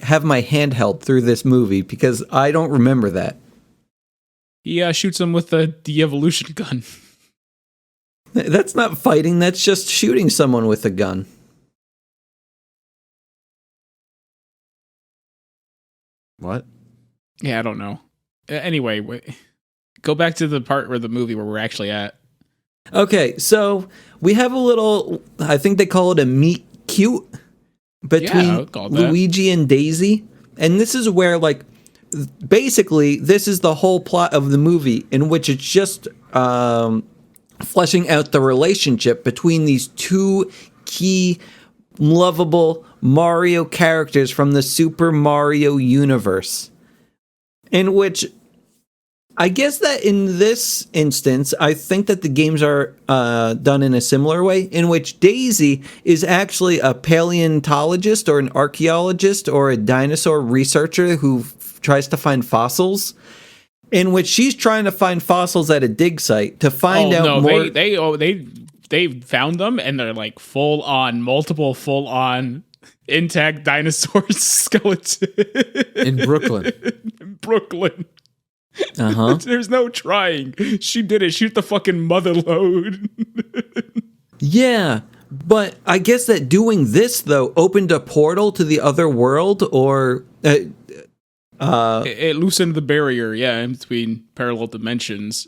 have my hand held through this movie because I don't remember that. He shoots him with the de-evolution gun. That's not fighting, that's just shooting someone with a gun. What? Yeah, I don't know. Anyway, go back to the part where the movie where we're actually at. Okay, so we have a little, I think they call it a meet cute Yeah, I between would call it that. Luigi and Daisy. And this is where, like, basically, this is the whole plot of the movie, in which it's just fleshing out the relationship between these two key, lovable Mario characters from the Super Mario universe. In which, I guess that in this instance, I think that the games are done in a similar way, in which Daisy is actually a paleontologist or an archaeologist or a dinosaur researcher who tries to find fossils, in which she's trying to find fossils at a dig site to find out more. They found them, and they're like multiple full on intact dinosaur skeletons In Brooklyn. Brooklyn. Uh-huh. There's no trying. She did it. Shoot the fucking mother load. Yeah, but I guess that doing this, though, opened a portal to the other world, or... It loosened the barrier, in between parallel dimensions.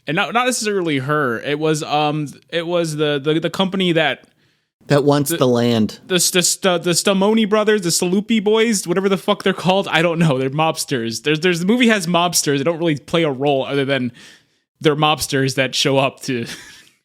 And not necessarily her. It was the company that wants the land. the Stamoni brothers, the Salupi boys, whatever the fuck they're called. I don't know. They're mobsters. The movie has mobsters. They don't really play a role other than they're mobsters that show up to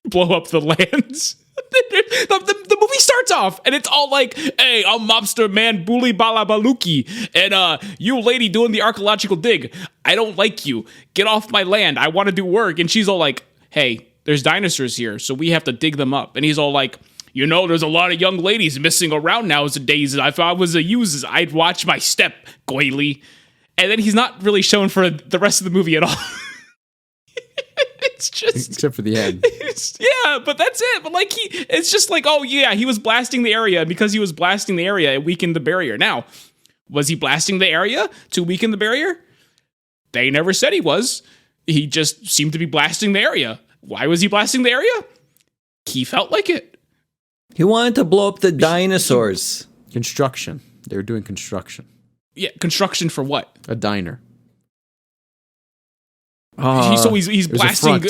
blow up the lands. The movie starts off and it's all like, hey, I'm mobster man Buli Balabaluki, and you lady doing the archaeological dig, I don't like you, get off my land, I want to do work. And she's all like, hey, there's dinosaurs here, so we have to dig them up. And he's all like, there's a lot of young ladies missing around nowadays. If I was a user, I'd watch my step, Goily. And then he's not really shown for the rest of the movie at all. It's just, except for the end. Yeah, but that's it. But like it's just like, oh yeah, he was blasting the area, and because he was blasting the area, it weakened the barrier. Now, was he blasting the area to weaken the barrier? They never said he was. He just seemed to be blasting the area. Why was he blasting the area? He felt like it. He wanted to blow up the dinosaurs. Construction. They were doing construction. Yeah, construction for what? A diner. So he's blasting.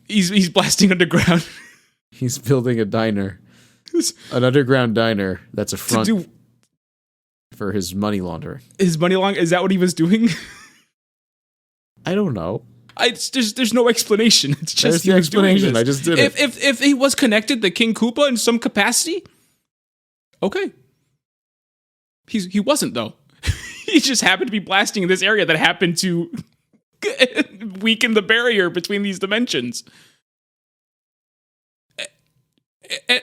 He's blasting underground. He's building a diner, an underground diner. That's a front for his money laundering. His money laundering, is that what he was doing? I don't know. There's no explanation. It's just there's the explanation. I just did it. If he was connected to King Koopa in some capacity, okay. He wasn't though. He just happened to be blasting in this area that happened to weaken the barrier between these dimensions.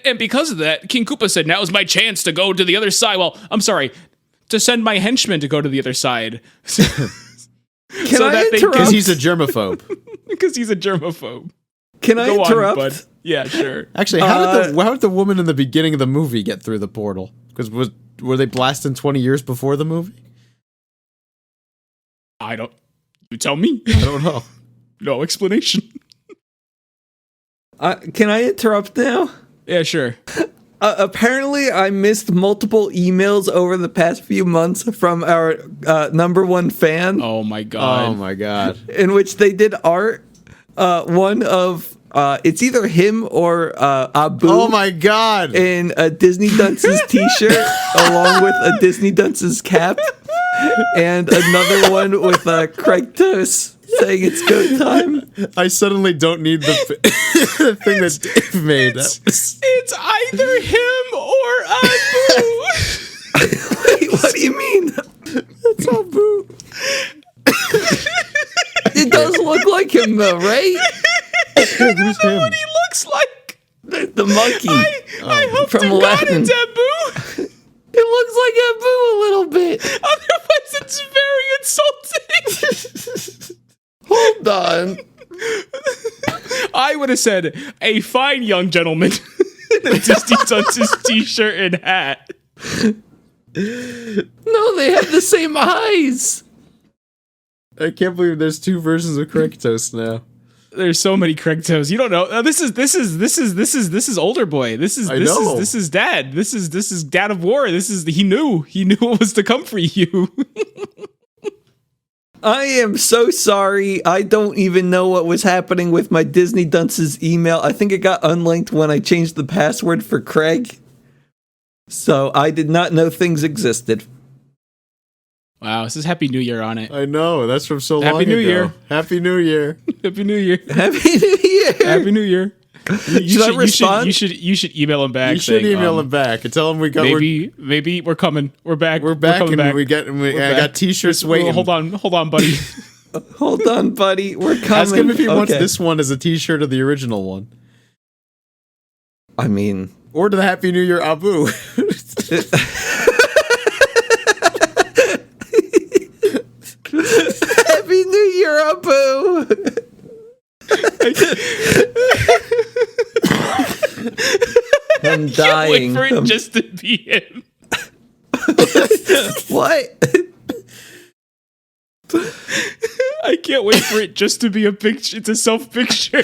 And because of that, King Koopa said, now is my chance to go to the other side. Well, I'm sorry, to send my henchmen to go to the other side. Can I interrupt? Because he's a germaphobe. Because he's a germaphobe. Can I interrupt? On, bud. Yeah, sure. Actually, how did the woman in the beginning of the movie get through the portal? Because were they blasting 20 years before the movie? You tell me. I don't know. No explanation. Can I interrupt now? Yeah, sure. Apparently, I missed multiple emails over the past few months from our number one fan. Oh my god. Oh my god. In which they did art. One of it's either him or Abu. Oh my god. In a Disney Dunces t-shirt along with a Disney Dunces cap. And another one with Craig Toast saying it's go time. I suddenly don't need the thing that Dave made. It's either him or Abu. Wait, what do you mean? That's Abu. It does look like him though, right? I don't know what he looks like. The monkey. I hope from to Aladdin. God it's Abu. It looks like Abu a little bit. Otherwise, it's very insulting. Hold on. I would have said a fine young gentleman in a Disney Dunces t-shirt and hat. No, they have the same eyes. I can't believe there's two versions of Craig Toast now. There's so many Craig Toes. You don't know. This is older boy. This is dad. This is dad of war. He knew what was to come for you. I am so sorry. I don't even know what was happening with my Disney Dunces email. I think it got unlinked when I changed the password for Craig. So I did not know things existed. Wow, this is Happy New Year on it. I know, that's from so long ago. Happy New Year. Happy New Year. Happy New Year. Happy New Year. Happy New Year. Should I respond? You should email him back. You should email him back and tell him we got. Maybe we're coming. We're back. We're back, coming and back. I got T-shirts waiting. Hold on, buddy. Hold on, buddy. We're coming. Ask him if he wants this one as a T-shirt of the original one. I mean, or to the Happy New Year Abu. Happy New Year, Abu. I'm dying. Wait for it just to be him. What? I can't wait for it just to be a picture. It's a self picture. We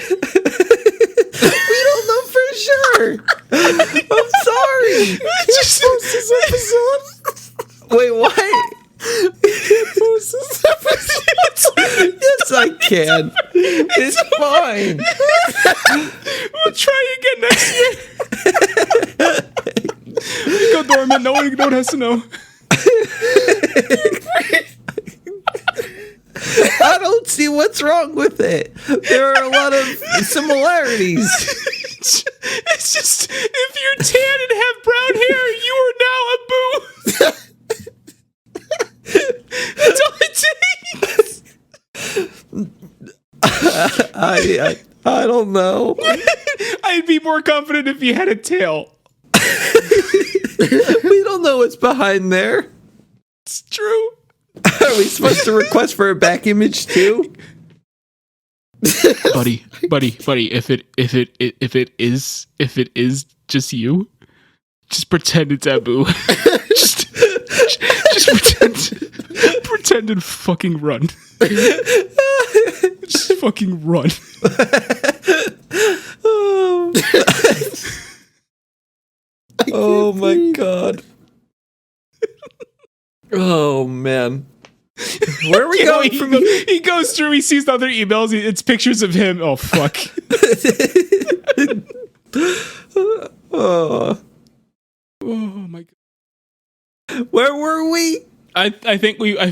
don't know for sure. I'm sorry. Just post this episode. Wait, what? Post this episode. Yes, I can. It's fine. We'll try again next year. We go dormant. No one has to know. I don't see what's wrong with it. There are a lot of similarities. It's just if you're tan and have brown hair, you are now a boo. That's all it takes. I don't know. I'd be more confident if you had a tail. We don't know what's behind there. It's true. Are we supposed to request for a back image too? buddy, if it is just you, just pretend it's Abu. just pretend and fucking run. Just fucking run. Oh my god. Oh man. Where are we going from here? He goes through, he sees the other emails, it's pictures of him. Oh fuck. Oh my god. Where were we? I think we I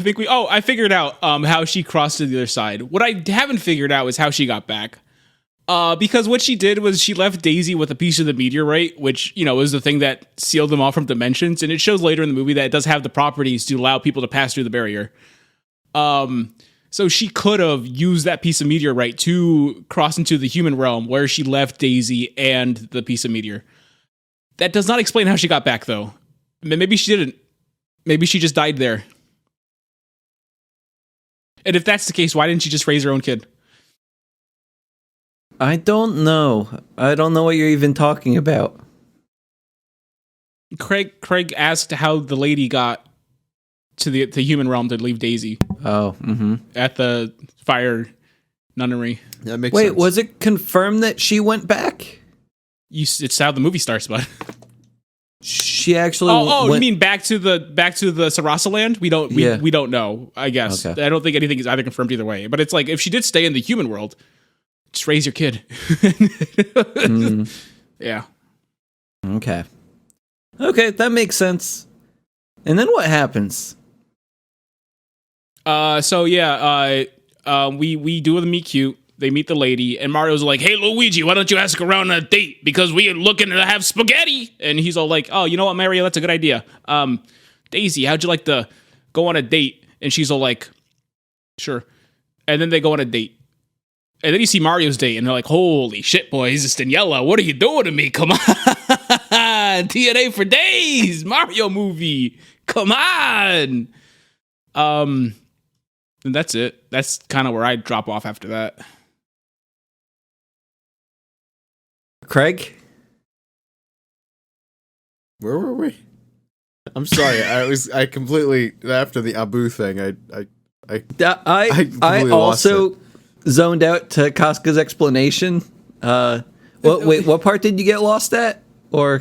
figured out how she crossed to the other side. What I haven't figured out is how she got back. Because what she did was she left Daisy with a piece of the meteorite, which, is the thing that sealed them off from dimensions. And it shows later in the movie that it does have the properties to allow people to pass through the barrier. So she could have used that piece of meteorite to cross into the human realm where she left Daisy and the piece of meteor. That does not explain how she got back, though. Maybe she didn't. Maybe she just died there. And if that's the case, why didn't she just raise her own kid? I don't know. I don't know what you're even talking about. Craig asked how the lady got to the human realm to leave Daisy. Oh, at the fire nunnery. That makes Wait, sense. was it confirmed that she went back? It's how the movie starts, bud. She actually. You mean back to the Sarasa land? We don't know. I guess I don't think anything is either confirmed either way. But it's like if she did stay in the human world, just raise your kid. Yeah. Okay, that makes sense. And then what happens? We do the meet cute. They meet the lady, and Mario's like, "Hey, Luigi, why don't you ask her around on a date? Because we are looking to have spaghetti." And he's all like, "Oh, you know what, Mario? That's a good idea. Daisy, how'd you like to go on a date?" And she's all like, "Sure." And then they go on a date. And then you see Mario's date, and they're like, "Holy shit, boys, it's Daniela. What are you doing to me? Come on. TNA for days. Mario movie. Come on." And that's it. That's kind of where I drop off after that. Craig? Where were we? I'm sorry. I completely after the Abu thing. I also zoned out to Casca's explanation. What part did you get lost at? Or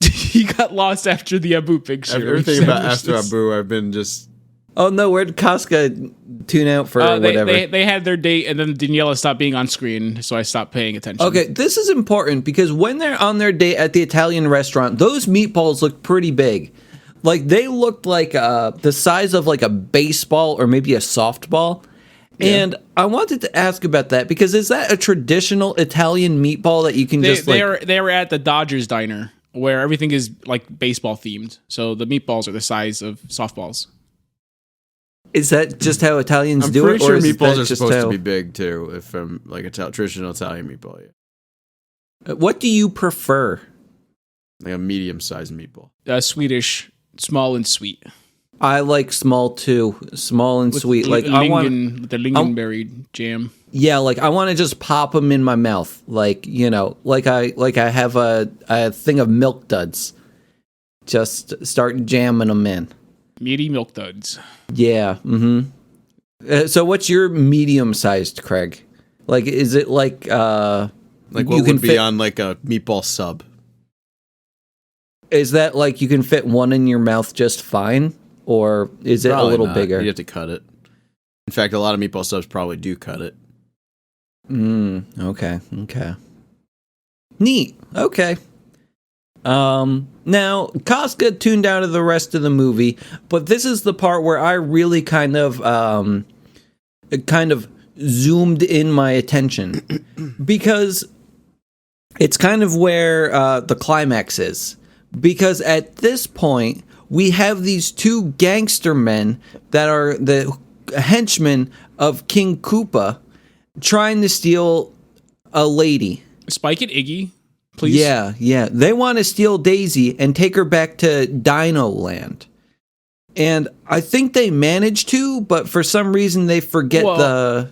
he got lost after the Abu picture. Everything about after Abu, I've been just. Oh no, where did Casca tune out for whatever? They had their date, and then Daniela stopped being on screen, so I stopped paying attention. Okay, this is important because when they're on their date at the Italian restaurant, those meatballs look pretty big. Like they looked like the size of like a baseball or maybe a softball. And I wanted to ask about that because is that a traditional Italian meatball that you can they were at the Dodgers diner where everything is like baseball themed. So the meatballs are the size of softballs. Is that just how Italians do it? I'm pretty sure is meatballs that are just supposed how- to be big too, if like a traditional Italian meatball. Yeah. What do you prefer? Like a medium-sized meatball. Swedish, small and sweet. I like small too, small and sweet. Like I want, the lingonberry jam. yeah, like I want to just pop them in my mouth, like like I have a thing of Milk Duds. Just start jamming them in. Meaty Milk Duds. Yeah. Mm-hmm. So what's your medium-sized, Craig? Like, is it like Like what would be on like a meatball sub? Is that like you can fit one in your mouth just fine? Or is it Probably a little not. bigger? You have to cut it. In fact, a lot of meatball subs probably do cut it. Okay. Neat. Okay. Now, Casca tuned out of the rest of the movie, but this is the part where I really kind of zoomed in my attention. Because it's kind of where the climax is. Because at this point, we have these two gangster men that are the henchmen of King Koopa trying to steal a lady. Spike and Iggy, please. Yeah. They want to steal Daisy and take her back to Dino Land. And I think they managed to, but for some reason they forget they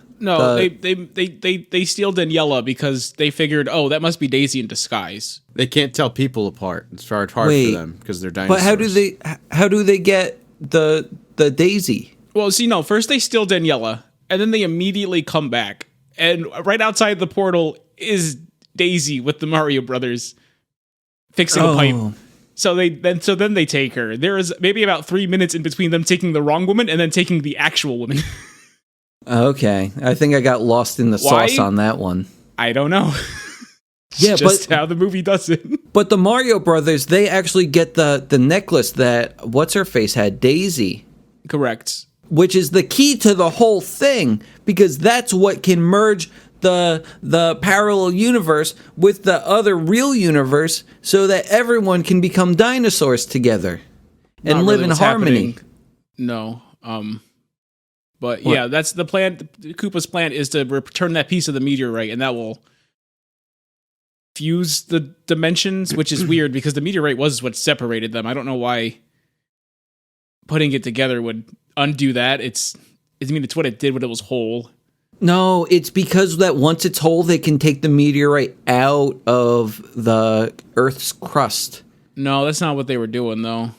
steal Daniela because they figured, oh, that must be Daisy in disguise. They can't tell people apart. It's hard for them because they're dinosaurs. But how do they get the Daisy? Well, see, no, first they steal Daniela, and then they immediately come back. And right outside the portal is Daisy with the Mario Brothers fixing a pipe. So then they take her. There is maybe about 3 minutes in between them taking the wrong woman and then taking the actual woman. Okay, I think I got lost in the sauce on that one. I don't know. Yeah, just how the movie does it. But the Mario Brothers, they actually get the necklace that what's her face had, Daisy. Correct. Which is the key to the whole thing, because that's what can merge the parallel universe with the other real universe, so that everyone can become dinosaurs together and Not live really in what's harmony. happening. No. But yeah, that's the plan. Koopa's plan is to return that piece of the meteorite, and that will fuse the dimensions, which is weird because the meteorite was what separated them. I don't know why putting it together would undo that. It's what it did when it was whole. No, it's because that once it's whole, they can take the meteorite out of the Earth's crust. No, that's not what they were doing, though.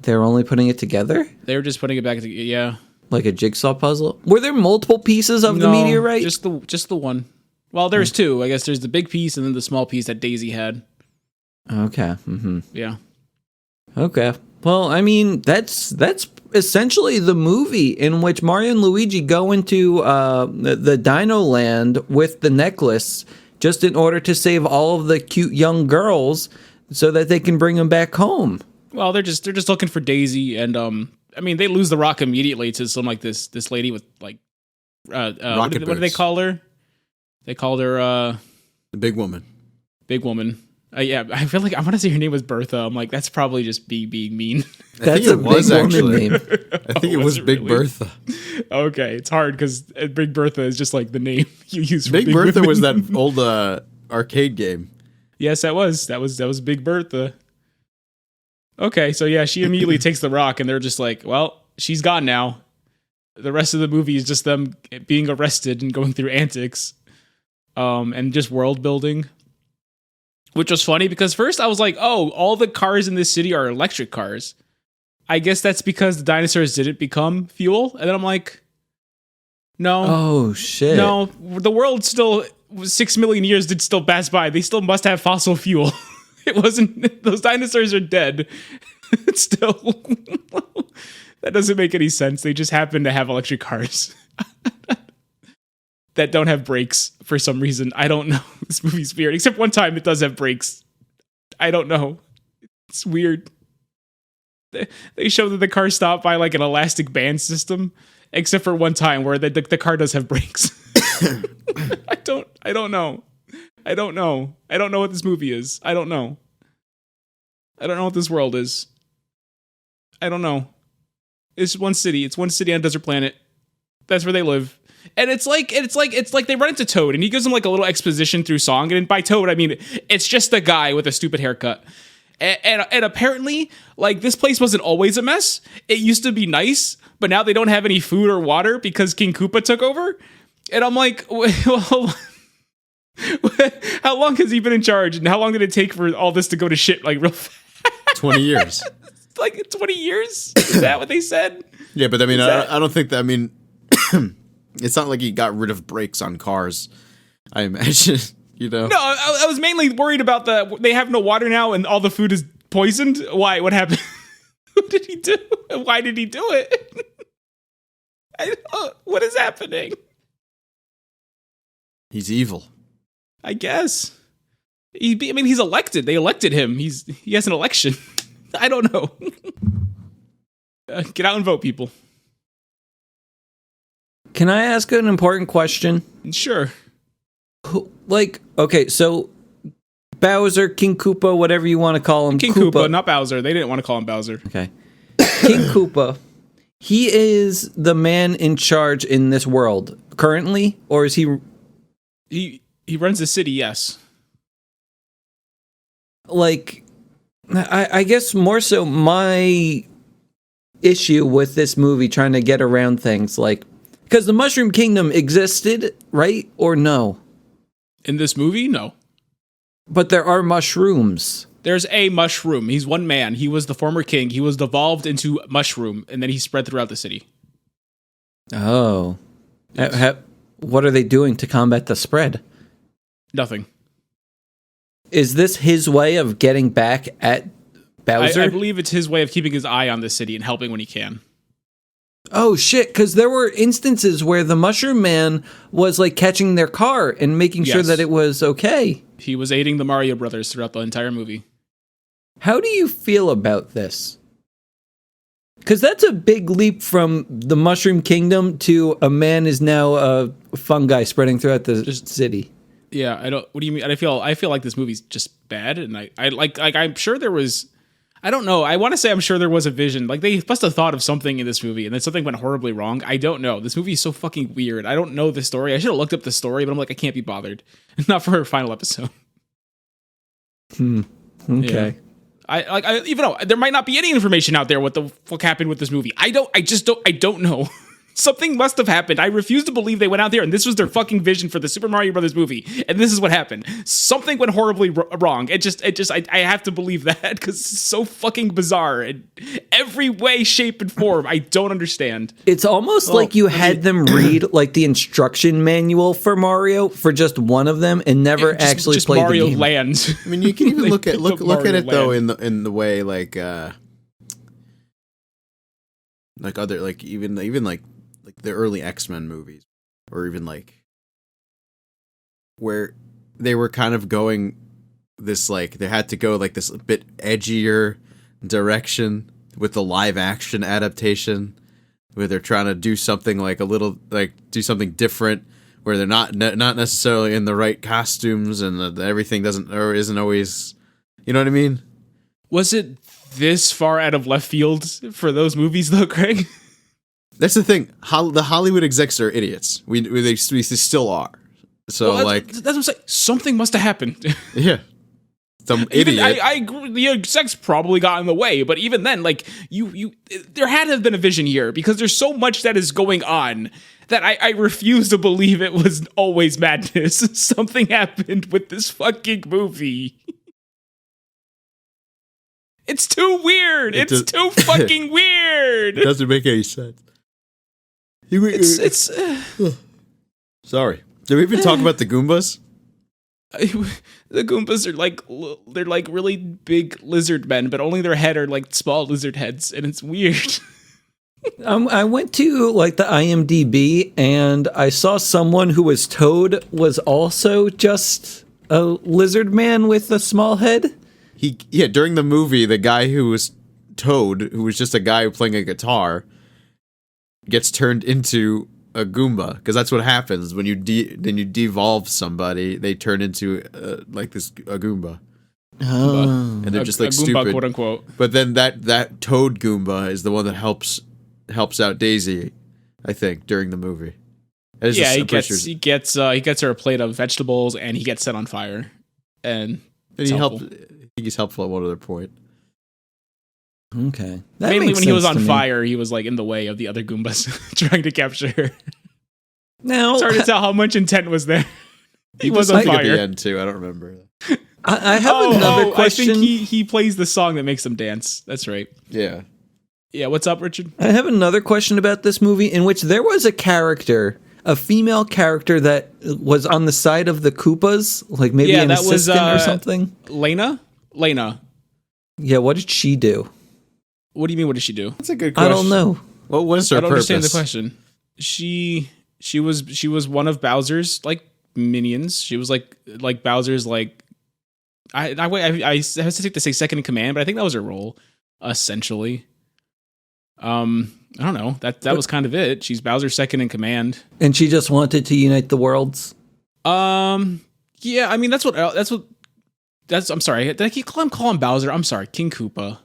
They're only putting it together? They were just putting it back together, yeah. Like a jigsaw puzzle? Were there multiple pieces of the meteorite? Just the one. Well, there's two. I guess there's the big piece and then the small piece that Daisy had. Okay. Mm-hmm. Yeah. Okay. Well, I mean, that's essentially the movie in which Mario and Luigi go into the Dino Land with the necklace just in order to save all of the cute young girls so that they can bring them back home. Well, they're just looking for Daisy, and I mean, they lose the rock immediately to some like this lady with like what did they call her? They called her the big woman. Big woman. Yeah, I feel like I want to say her name was Bertha. I'm like, that's probably just being mean. That's a big woman name. I think it was Big really? Bertha. Okay, it's hard because Big Bertha is just like the name you use. For Big Bertha women. was that old arcade game. Yes, that was Big Bertha. Okay, so yeah, she immediately takes the rock, and they're just like, well, she's gone now. The rest of the movie is just them being arrested and going through antics, and just world building. Which was funny because first I was like, oh, all the cars in this city are electric cars. I guess that's because the dinosaurs didn't become fuel. And then I'm like, no. Oh, shit. No, the world still, 6 million years did still pass by. They still must have fossil fuel. It wasn't, those dinosaurs are dead. It's still, that doesn't make any sense. They just happen to have electric cars. That don't have brakes for some reason. I don't know. This movie's weird. Except one time it does have brakes. I don't know. It's weird. they show that the car stopped by like an elastic band system, except for one time where the car does have brakes. I don't know. I don't know what this movie is. I don't know what this world is. I don't know. It's one city. It's one city on a desert planet. That's where they live. And it's like they run into Toad, and he gives them like a little exposition through song. And by Toad, I mean it's just a guy with a stupid haircut. And apparently, like, this place wasn't always a mess. It used to be nice, but now they don't have any food or water because King Koopa took over. And I'm like, well, how long has he been in charge? And how long did it take for all this to go to shit, like, real fast? 20 years. Like, 20 years? Is that what they said? Yeah, but I mean, I don't think that, I mean, it's not like he got rid of brakes on cars, I imagine. You know? No, I was mainly worried about they have no water now and all the food is poisoned. Why? What happened? What did he do? Why did he do it? What is happening? He's evil. I guess. He's elected. They elected him. He has an election. I don't know. Get out and vote, people. Can I ask an important question? Sure. Like, okay, so Bowser, King Koopa, whatever you want to call him. King Koopa, not Bowser. They didn't want to call him Bowser. Okay. King Koopa, he is the man in charge in this world currently, or is he... He runs the city, yes. Like, I guess more so my issue with this movie trying to get around things, like, because the Mushroom Kingdom existed, right? Or no? In this movie, no. But there are mushrooms. There's a mushroom. He's one man. He was the former king. He was devolved into mushroom, and then he spread throughout the city. Oh. Yes. What are they doing to combat the spread? Nothing. Is this his way of getting back at Bowser? I believe it's his way of keeping his eye on the city and helping when he can. Oh, shit, because there were instances where the Mushroom Man was, like, catching their car and making sure that it was okay. He was aiding the Mario Brothers throughout the entire movie. How do you feel about this? Because that's a big leap from the Mushroom Kingdom to a man is now a fungi spreading throughout the city. Yeah, I don't. What do you mean? I feel like this movie's just bad, and I'm sure there was. I don't know. I want to say I'm sure there was a vision. Like, they must have thought of something in this movie, and then something went horribly wrong. I don't know. This movie is so fucking weird. I don't know the story. I should have looked up the story, but I'm like, I can't be bothered. Not for her final episode. Okay. Yeah. I even though there might not be any information out there what the fuck happened with this movie. I don't know. Something must have happened. I refuse to believe they went out there and this was their fucking vision for the Super Mario Brothers movie, and this is what happened. Something went horribly wrong. I have to believe that because it's so fucking bizarre in every way, shape, and form. I don't understand. It's almost like you had them read like the instruction manual for Mario for just one of them and never actually played Mario the game. Land. I mean, you can even look at it though in the way like other like even like the early X-Men movies, or even like where they were kind of going this, like they had to go like this bit edgier direction with the live action adaptation, where they're trying to do something like a little like do something different, where they're not necessarily in the right costumes and everything isn't always, you know what I mean? Was it this far out of left field for those movies though, Craig? That's the thing. The Hollywood execs are idiots. We still are. So that's what I'm saying. Something must have happened. Yeah. Some idiot. I agree. The execs probably got in the way, but even then, like there had to have been a vision here because there's so much that is going on that I refuse to believe it was always madness. Something happened with this fucking movie. It's too weird. It's too fucking weird. It doesn't make any sense. It's Sorry. Did we even talk about the Goombas? The Goombas are like really big lizard men, but only their head are like small lizard heads, and it's weird. I went to like the IMDb and I saw someone who was Toad was also just a lizard man with a small head. During the movie, the guy who was Toad, who was just a guy playing a guitar, gets turned into a Goomba, because that's what happens when you devolve somebody. They turn into like this a Goomba. Oh. And they're just a like Goomba, stupid, quote unquote. But then that Toad Goomba is the one that helps out Daisy, I think, during the movie. Yeah, he gets her a plate of vegetables, and he gets set on fire, and he helped. I think he's helpful at one other point. Okay. Mainly when he was on fire, he was like in the way of the other Goombas trying to capture her. Now, it's hard to tell how much intent was there. He was on at fire. the end too. I don't remember. I have another question. I think he plays the song that makes them dance. That's right. Yeah. Yeah, what's up, Richard? I have another question about this movie in which there was a female character that was on the side of the Koopas, like maybe an assistant or something. Lena? Yeah, what did she do? What do you mean, what did she do? That's a good question. I don't know. What was her purpose? I don't understand the question. She was one of Bowser's like minions. She was like Bowser's like I hesitate to say second in command, but I think that was her role essentially. I don't know. That was kind of it. She's Bowser's second in command, and she just wanted to unite the worlds. Yeah. I mean, that's. I'm sorry. Did I keep calling Bowser? I'm sorry, King Koopa.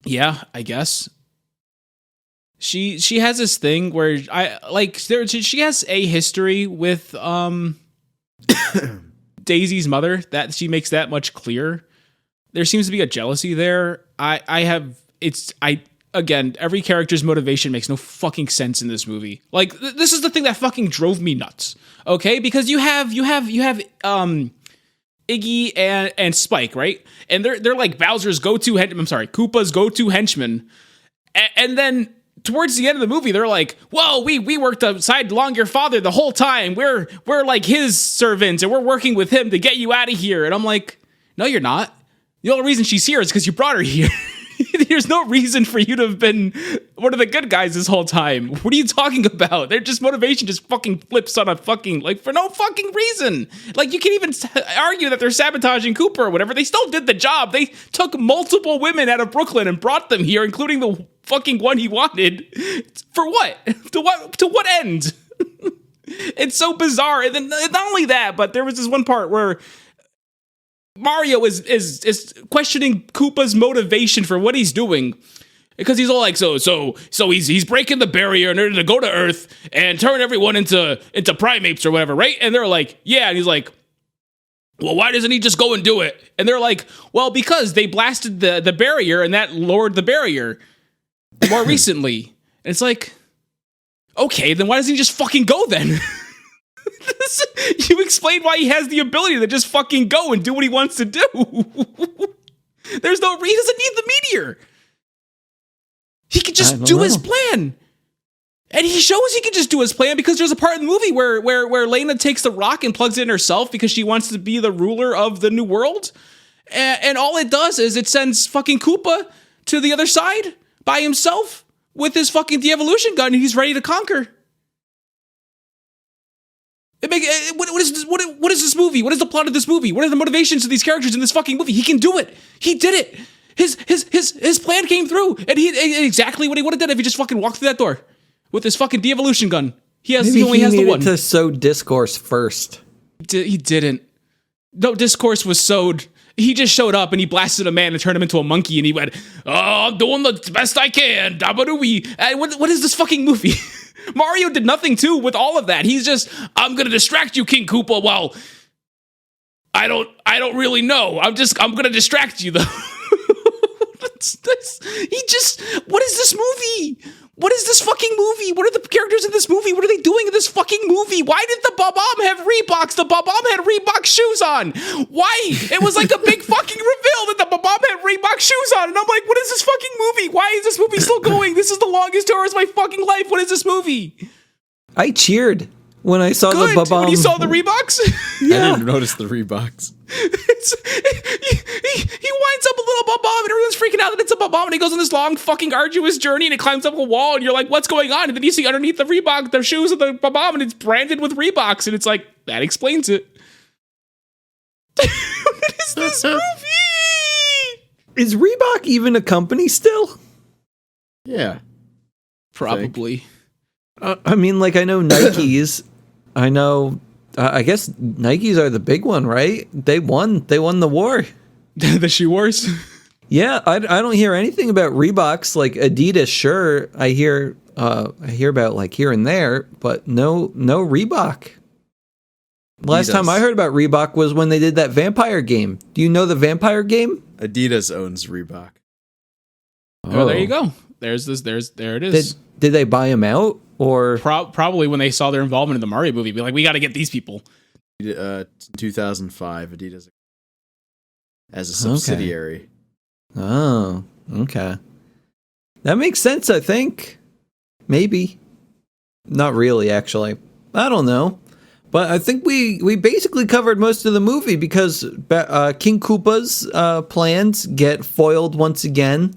Yeah, I guess. She has this thing where she has a history with Daisy's mother that she makes that much clear. There seems to be a jealousy there. Again, every character's motivation makes no fucking sense in this movie. Like, this is the thing that fucking drove me nuts. Okay? Because you have Iggy and Spike, right? And they're like Bowser's Koopa's go-to henchmen. And then towards the end of the movie, they're like, "Whoa, we worked along your father the whole time. We're like his servants, and we're working with him to get you out of here." And I'm like, "No, you're not. The only reason she's here is because you brought her here." There's no reason for you to have been one of the good guys this whole time. What are you talking about? Their motivation just fucking flips on a fucking, like, for no fucking reason. Like, you can't even argue that they're sabotaging Cooper or whatever. They still did the job. They took multiple women out of Brooklyn and brought them here, including the fucking one he wanted. For what? To what end? It's so bizarre. And then not only that, but there was this one part where Mario is questioning Koopa's motivation for what he's doing, because he's all like, so he's breaking the barrier in order to go to Earth and turn everyone into primates or whatever, right? And they're like, yeah, and he's like, well, why doesn't he just go and do it? And they're like, well, because they blasted the barrier and that lowered the barrier more recently. And it's like, okay, then why doesn't he just fucking go then? You explained why he has the ability to just fucking go and do what he wants to do. There's no reason. He doesn't need the meteor. He could just do his plan. And he shows he can just do his plan, because there's a part in the movie where Lena takes the rock and plugs it in herself because she wants to be the ruler of the new world. And all it does is it sends fucking Koopa to the other side by himself with his fucking de-evolution gun, and he's ready to conquer. What is this movie? What is the plot of this movie? What are the motivations of these characters in this fucking movie? He can do it. He did it. His plan came through, and he exactly what he would have done if he just fucking walked through that door with his fucking de-evolution gun. He only has the one. To sow discourse first. He didn't. No discourse was sowed. He just showed up and he blasted a man and turned him into a monkey, and he went, "Oh, I'm doing the best I can." What is this fucking movie? Mario did nothing too with all of that. He's just, I'm gonna distract you, King Koopa. Well, I don't really know. I'm gonna distract you though. What is this movie? What is this fucking movie? What are the characters in this movie? What are they doing in this fucking movie? Why did the Bob-omb have Reeboks? The Bob-omb had Reebok shoes on. Why? It was like a big fucking reveal that the Bob-omb had Reebok shoes on. And I'm like, what is this fucking movie? Why is this movie still going? This is the longest tour of my fucking life. What is this movie? I cheered when I saw the Bob-omb. When you saw the Reeboks? Yeah. I didn't notice the Reeboks. He winds up a little Bob-omb and everyone's freaking out that it's a Bob-omb, and he goes on this long fucking arduous journey and it climbs up a wall and you're like, what's going on? And then you see underneath the Reebok, the shoes of the Bob-omb, and it's branded with Reeboks, and it's like, that explains it. What is this movie? Is Reebok even a company still? Yeah. Probably. I mean, like, I know Nikes. I know. I guess Nikes are the big one, right? They won. They won the war. The shoe wars. Yeah, I don't hear anything about Reeboks. Like Adidas, sure, I hear about like here and there, but no Reebok. Last time I heard about Reebok was when they did that vampire game. Do you know the vampire game? Adidas owns Reebok. Oh, there you go. There it is. Did they buy him out or Probably when they saw their involvement in the Mario movie, be like, we got to get these people. 2005, Adidas as a subsidiary. Oh, okay. That makes sense, I think. Maybe. Not really, actually. I don't know. But I think we basically covered most of the movie because King Koopa's plans get foiled once again.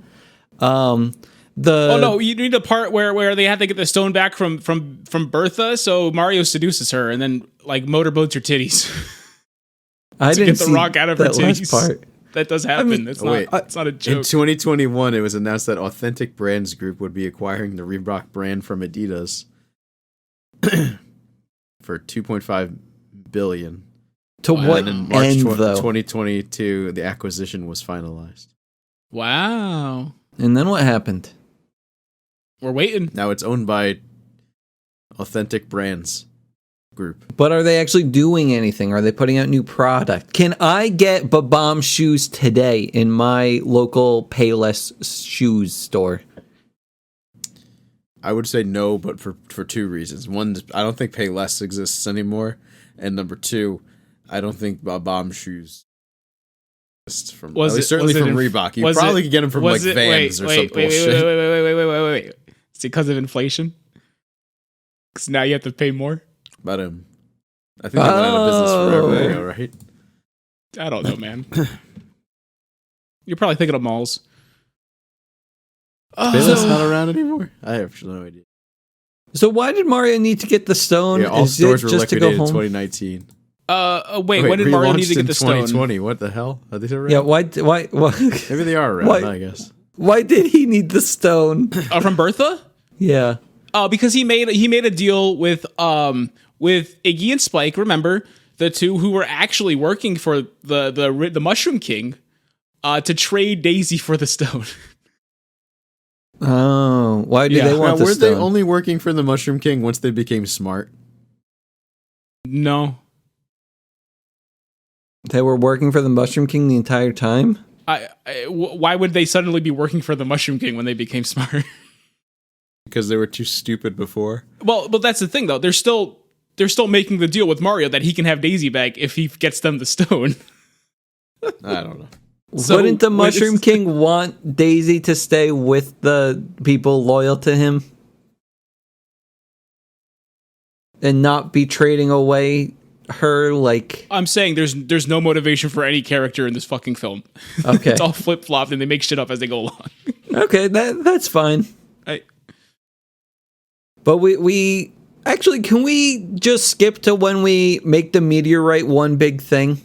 Oh no, you need the part where they have to get the stone back from Bertha, so Mario seduces her and then like motorboats her titties. I didn't get the see rock out of her that last titties. part. That does happen. It's not a joke. In 2021, it was announced that Authentic Brands Group would be acquiring the Reebok brand from Adidas for $2.5 billion. To what And in March end, though? 2022, the acquisition was finalized. Wow. And then what happened? We're waiting. Now it's owned by Authentic Brands Group. But are they actually doing anything? Are they putting out new product? Can I get Babam shoes today in my local Payless shoes store? I would say no, but for two reasons. One, I don't think Payless exists anymore. And number two, I don't think Bomb shoes exist from certainly from Reebok. You probably could get them from like Vans or some bullshit. Wait. It's because of inflation? Because now you have to pay more? But I think they went out of business forever ago, right? I don't know, man. You're probably thinking of malls. Payless not around anymore? I have no idea. So why did Mario need to get the stone? Yeah, all Is stores it were just to go liquidated in home? 2019. Wait, when did Mario need to get the stone? 2020. What the hell? Are these around? Yeah, why? Maybe they are around, I guess. Why did he need the stone? From Bertha? Yeah. Because he made a deal with Iggy and Spike. Remember the two who were actually working for the Mushroom King to trade Daisy for the stone. Oh, why do they want the were stone? they only working for the Mushroom King once they became smart? No, they were working for the Mushroom King the entire time. Why would they suddenly be working for the Mushroom King when they became smart? Because they were too stupid before. Well, but that's the thing, though. They're still making the deal with Mario that he can have Daisy back if he gets them the stone. I don't know. So wouldn't the Mushroom King want Daisy to stay with the people loyal to him and not be trading away her? Like, I'm saying, there's no motivation for any character in this fucking film. Okay, it's all flip flopped and they make shit up as they go along. Okay, that's fine. But we actually, can we just skip to when we make the meteorite one big thing?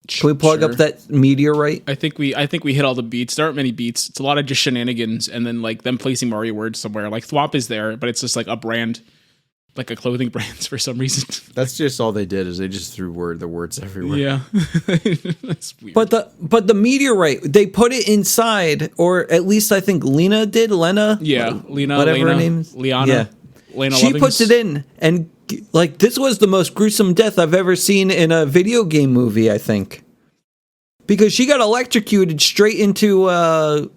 Can we plug up that meteorite? I think we hit all the beats. There aren't many beats. It's a lot of just shenanigans and then like them placing Mario words somewhere. Like Thwomp is there, but it's just like a brand, like a clothing brand for some reason. That's just all they did is they just threw the words everywhere. Yeah. That's weird. But the meteorite, they put it inside, or at least I think Lena did. Lena? Yeah, Lena, whatever her name is. Liana. Yeah. Lena she Lovings. puts it in, and like this was the most gruesome death I've ever seen in a video game movie, I think. Because she got electrocuted straight into what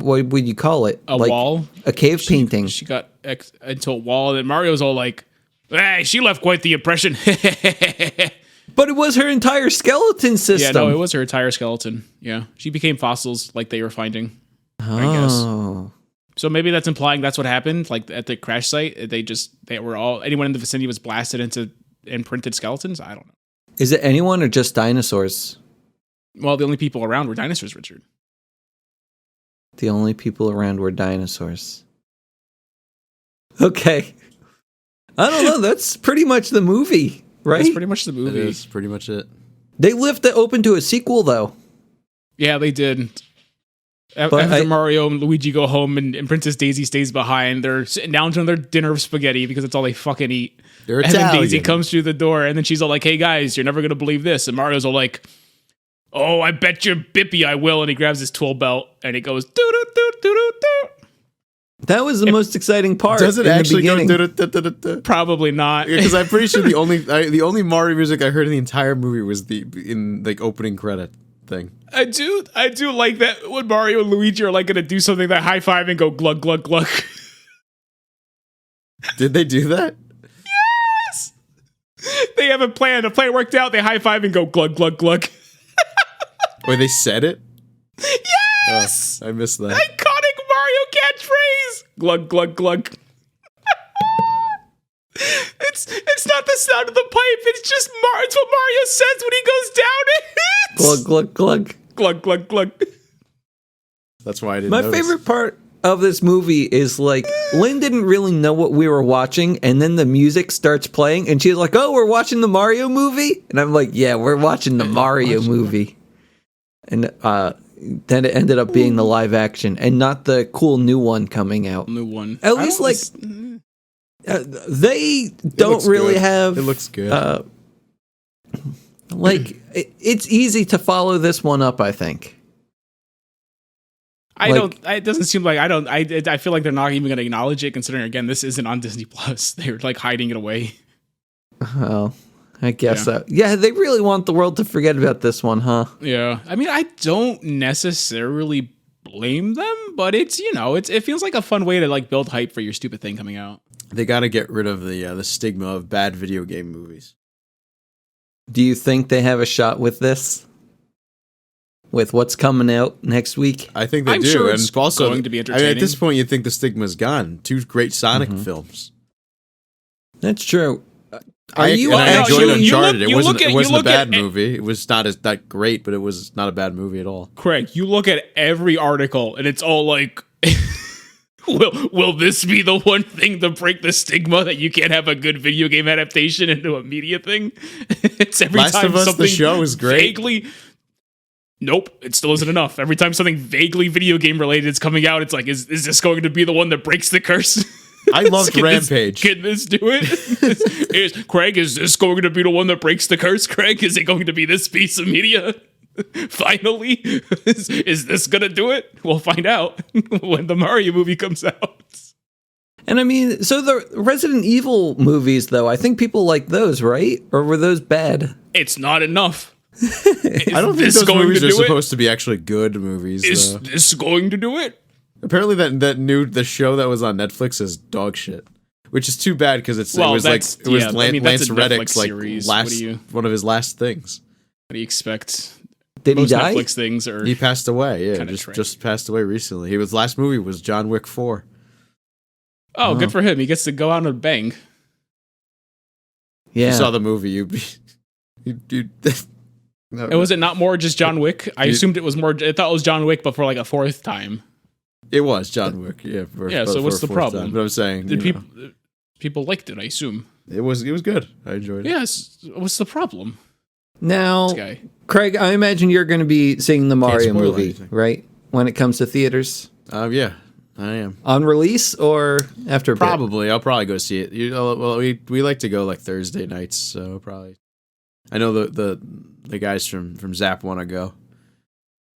would you call it? A wall? A cave painting. She got into a wall, and Mario's all like, "Hey, she left quite the impression." But it was her entire skeleton system. Yeah, no, it was her entire skeleton. Yeah, she became fossils like they were finding. I guess. So maybe that's implying that's what happened. Like at the crash site, anyone in the vicinity was blasted into imprinted skeletons. I don't know. Is it anyone or just dinosaurs? Well, the only people around were dinosaurs, Richard. The only people around were dinosaurs. Okay. I don't know. That's pretty much the movie, right? That's pretty much the movie. That is pretty much it. They left it open to a sequel, though. Yeah, they did. But After Mario and Luigi go home and Princess Daisy stays behind, they're sitting down to their dinner of spaghetti because it's all they fucking eat. They're and Italian. then Daisy comes through the door, and then she's all like, "Hey guys, you're never gonna believe this." And Mario's all like, "Oh, I bet you Bippy I will." And he grabs his tool belt and it goes doo doo doo doo doo doo. That was the most exciting part. Does it in the actually go? beginning. Probably not. Because I'm pretty sure the only Mario music I heard in the entire movie was the opening credit thing. I do like that when Mario and Luigi are like gonna do something, that high five and go glug glug glug. Did they do that? Yes. They have a plan. The plan worked out. They high five and go glug glug glug. Or they said it? Yes. Oh, I missed that. Iconic Mario catchphrase. Glug glug glug. It's not the sound of the pipe. It's just it's what Mario says when he goes down it. Glug, glug, glug. Glug glug glug. That's why I didn't My notice. favorite part of this movie is like Lynn didn't really know what we were watching, and then the music starts playing, and she's like, "Oh, we're watching the Mario movie," and I'm like, "Yeah, we're watching the Mario movie." And then it ended up being the live action, and not the cool new one coming out. New one. At least like they don't looks really good. have. It looks good. It's easy to follow this one up, I think. It doesn't seem like I feel like they're not even going to acknowledge it, considering again this isn't on Disney Plus. They're like hiding it away. Oh, I guess so. Yeah, they really want the world to forget about this one, huh? Yeah, I mean, I don't necessarily blame them, but it's it feels like a fun way to like build hype for your stupid thing coming out. They got to get rid of the stigma of bad video game movies. Do you think they have a shot with this? With what's coming out next week? I think they I'm do. sure And it's also, going to be I mean, entertaining. at this point, you think the stigma's gone. 2 great Sonic films. That's true. I enjoyed you Uncharted. look- It you wasn't look at- a you look bad at- movie. It was not that great, but it was not a bad movie at all. Craig, you look at every article and it's all like, will this be the one thing to break the stigma that you can't have a good video game adaptation into a media thing? It's every Last time of Us, something the show is great. vaguely. Nope, it still isn't enough. Every time something vaguely video game related is coming out, it's like, is this going to be the one that breaks the curse? I loved Rampage. Can this do it? Craig, is this going to be the one that breaks the curse? Craig, is it going to be this piece of media? Finally, is this gonna do it? We'll find out when the Mario movie comes out. And I mean, so the Resident Evil movies, though, I think people like those, right? Or were those bad? It's not enough. I don't think those movies are supposed to be actually good movies. Is though. this going to do it? Apparently, the show that was on Netflix is dog shit, which is too bad because it was that's Lance a Netflix Reddick's like series. one of his last things. What do you expect? Did he Most die? Netflix things are. He passed away. Yeah, Kinda just passed away recently. His last movie was John Wick 4. Oh, good for him. He gets to go out and bang. Yeah. You saw the movie. You no, And was it not more just John Wick? I assumed it was more. I thought it was John Wick, but for like a 4th time. It was John Wick. Yeah. So what's the a fourth problem? time. But I'm saying, People liked it? I assume. it was good. I enjoyed it. Yes. What's the problem? Now, This guy. Craig, I imagine you're going to be seeing the Mario spoil movie, anything. right? When it comes to theaters. Yeah, I am. On release or after a bit? Probably. I'll probably go see it. Well, we like to go like Thursday nights, so probably. I know the guys from Zap want to go.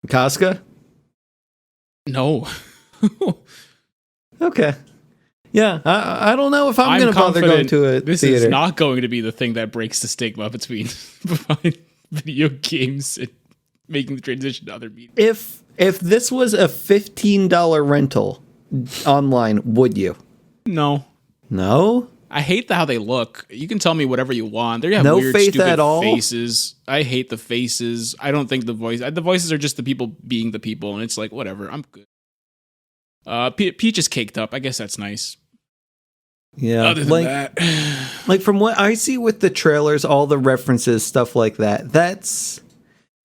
Casca? No. Okay. Yeah, I don't know if I'm I'm going to bother going to a this theater. is not going to be the thing that breaks the stigma between video games and making the transition to other media. If this was a $15 rental online, would you? No. No? I hate how they look. You can tell me whatever you want. They have No weird, faith stupid at all? faces. I hate the faces. I don't think the voices are just the people being the people, and it's like, whatever, I'm good. Peach is caked up. I guess that's nice. Yeah. Other than that, like from what I see with the trailers, all the references, stuff like that,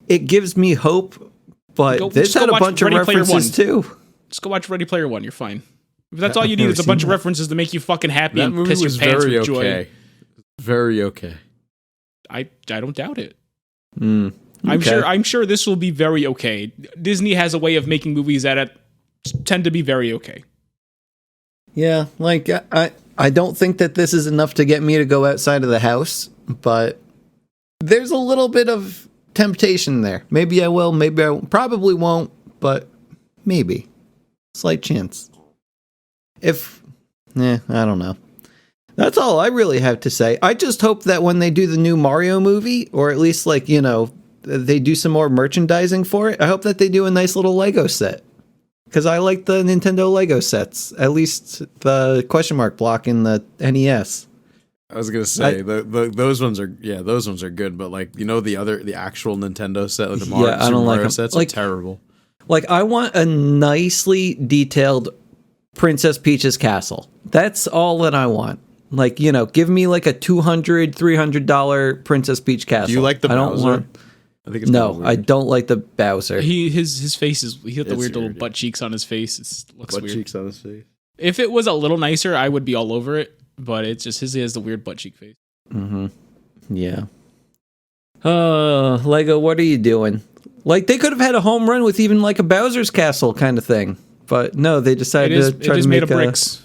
it gives me hope, but this just go had a watch bunch of Ready Player references One. too. just go watch Ready Player One. You're fine. If that's all you I've need never is a seen bunch of that. references to make you fucking happy That and movie piss your was pants very with joy. okay. Very okay. I don't doubt it. I'm sure this will be very okay. Disney has a way of making movies that tend to be very okay. Yeah, like I don't think that this is enough to get me to go outside of the house, but there's a little bit of temptation there. Maybe I will, maybe I probably won't, but maybe. Slight chance. I don't know. That's all I really have to say. I just hope that when they do the new Mario movie, or at least like, they do some more merchandising for it, I hope that they do a nice little Lego set. Because I like the Nintendo Lego sets, at least the question mark block in the NES. I was gonna say those ones are good, but like the actual Nintendo set, like the Mario, I don't like them. sets like, are terrible. Like I want a nicely detailed Princess Peach's castle. That's all that I want. Like, give me like a $200, $300 Princess Peach castle. Do you like the Bowser? I think it's no, I don't like the Bowser. His face is, he got the weird little butt cheeks on his face. It looks weird. Butt cheeks on his face. If it was a little nicer, I would be all over it. But it's just he has the weird butt cheek face. Mm-hmm. Yeah. Lego, what are you doing? Like they could have had a home run with even like a Bowser's castle kind of thing, but no, they decided to try to make made of bricks.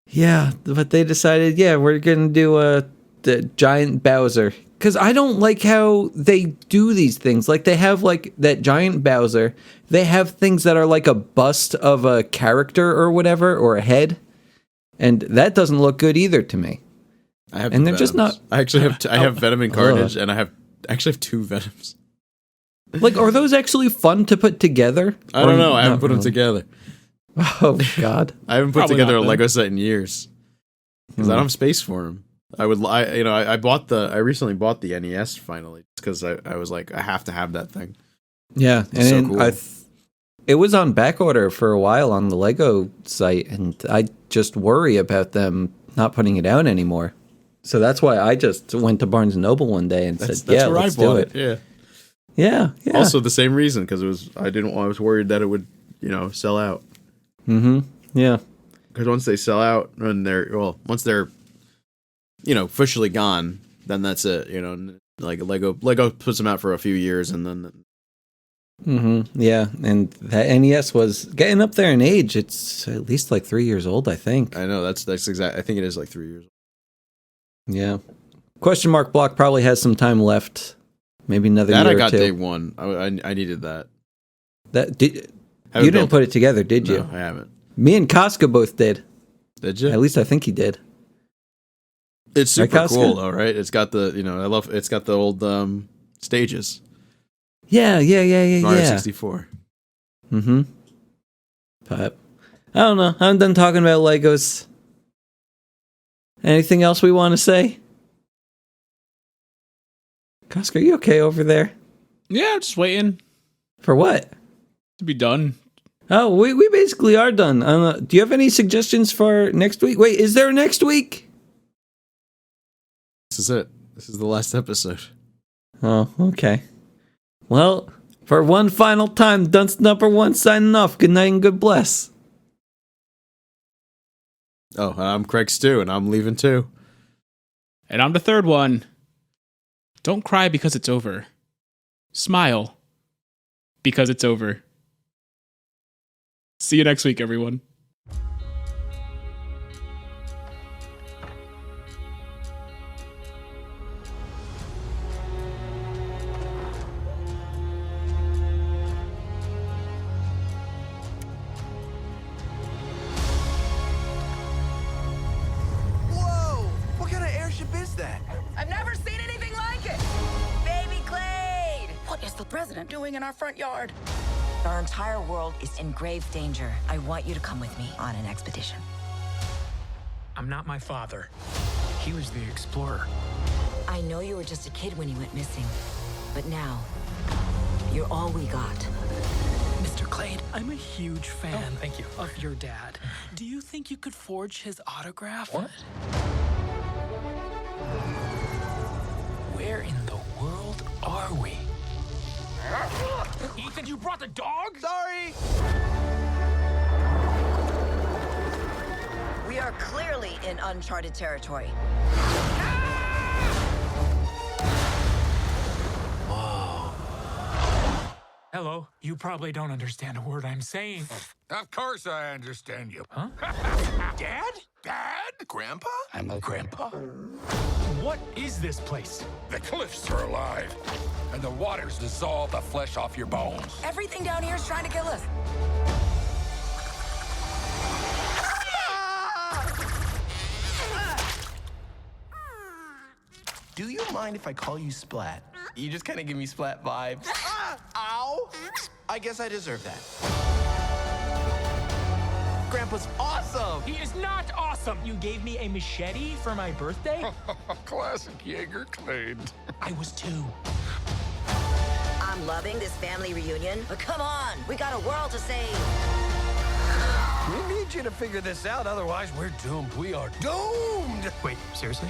Yeah, but they decided, we're gonna do the giant Bowser. Because I don't like how they do these things. Like, they have, like, that giant Bowser. They have things that are like a bust of a character or whatever, or a head. And that doesn't look good either to me. They're Venoms. Just not... I actually have... I have Venom and Carnage, and I actually have 2 Venoms. Like, are those actually fun to put together? I don't know. I haven't put them together. Oh, God. I haven't put together a Lego set in years. Because I don't have space for them. I recently bought the NES finally because I was like, I have to have that thing. Yeah, it's and so cool. It was on back order for a while on the Lego site, and I just worry about them not putting it out anymore. So that's why I just went to Barnes & Noble one day and said, "Yeah, let's do it." Yeah. Also, the same reason because I was worried that it would sell out. Mm-hmm. Yeah. Because once they sell out and once they're officially gone, then that's it. Like Lego puts them out for a few years and then. Mm-hmm. Yeah, and that NES was getting up there in age. It's at least like 3 years old, I think. I know that's exact. I think it is like 3 years old. Yeah. Question mark block probably has some time left. Maybe another year or two. That I got day one. I needed that. You didn't put it together, did you? No, I haven't. Me and Casca both did. Did you? At least I think he did. It's super cool though, right? It's got the it's got the old stages. Yeah. Mario 64. Mm-hmm. But I don't know. I'm done talking about Legos. Anything else we want to say? Casca, are you okay over there? Yeah, I'm just waiting. For what? To be done. Oh, we basically are done. Do you have any suggestions for next week? Wait, is there next week? This is it. This is the last episode. Oh, okay. Well, for one final time, Dunce number 1 signing off. Good night and good bless. Oh, I'm Craig Stew, and I'm leaving too. And I'm the third one. Don't cry because it's over. Smile because it's over. See you next week, everyone. Whoa! What kind of airship is that? I've never seen anything like it! Baby Clade! What is the president doing in our front yard? Our entire world is in grave danger. I want you to come with me on an expedition. I'm not my father. He was the explorer. I know you were just a kid when you went missing, but now, you're all we got. Mr. Clade, I'm a huge fan thank you. Of your dad. Do you think you could forge his autograph? What? Where in the world are we? Ethan, you brought the dog? Sorry! We are clearly in uncharted territory. Whoa. Hello. You probably don't understand a word I'm saying. Of course I understand you. Huh? Dad? Dad? Grandpa? I'm a grandpa. What is this place? The cliffs are alive, and the waters dissolve the flesh off your bones. Everything down here is trying to kill us. Do you mind if I call you Splat? You just kind of give me Splat vibes. Ow! I guess I deserve that. Grandpa's awesome! He is not awesome. You gave me a machete for my birthday? Classic Jaeger Clade. I was 2. I'm loving this family reunion, but come on, we got a world to save. We need you to figure this out, otherwise we're doomed. We are doomed! Wait, seriously?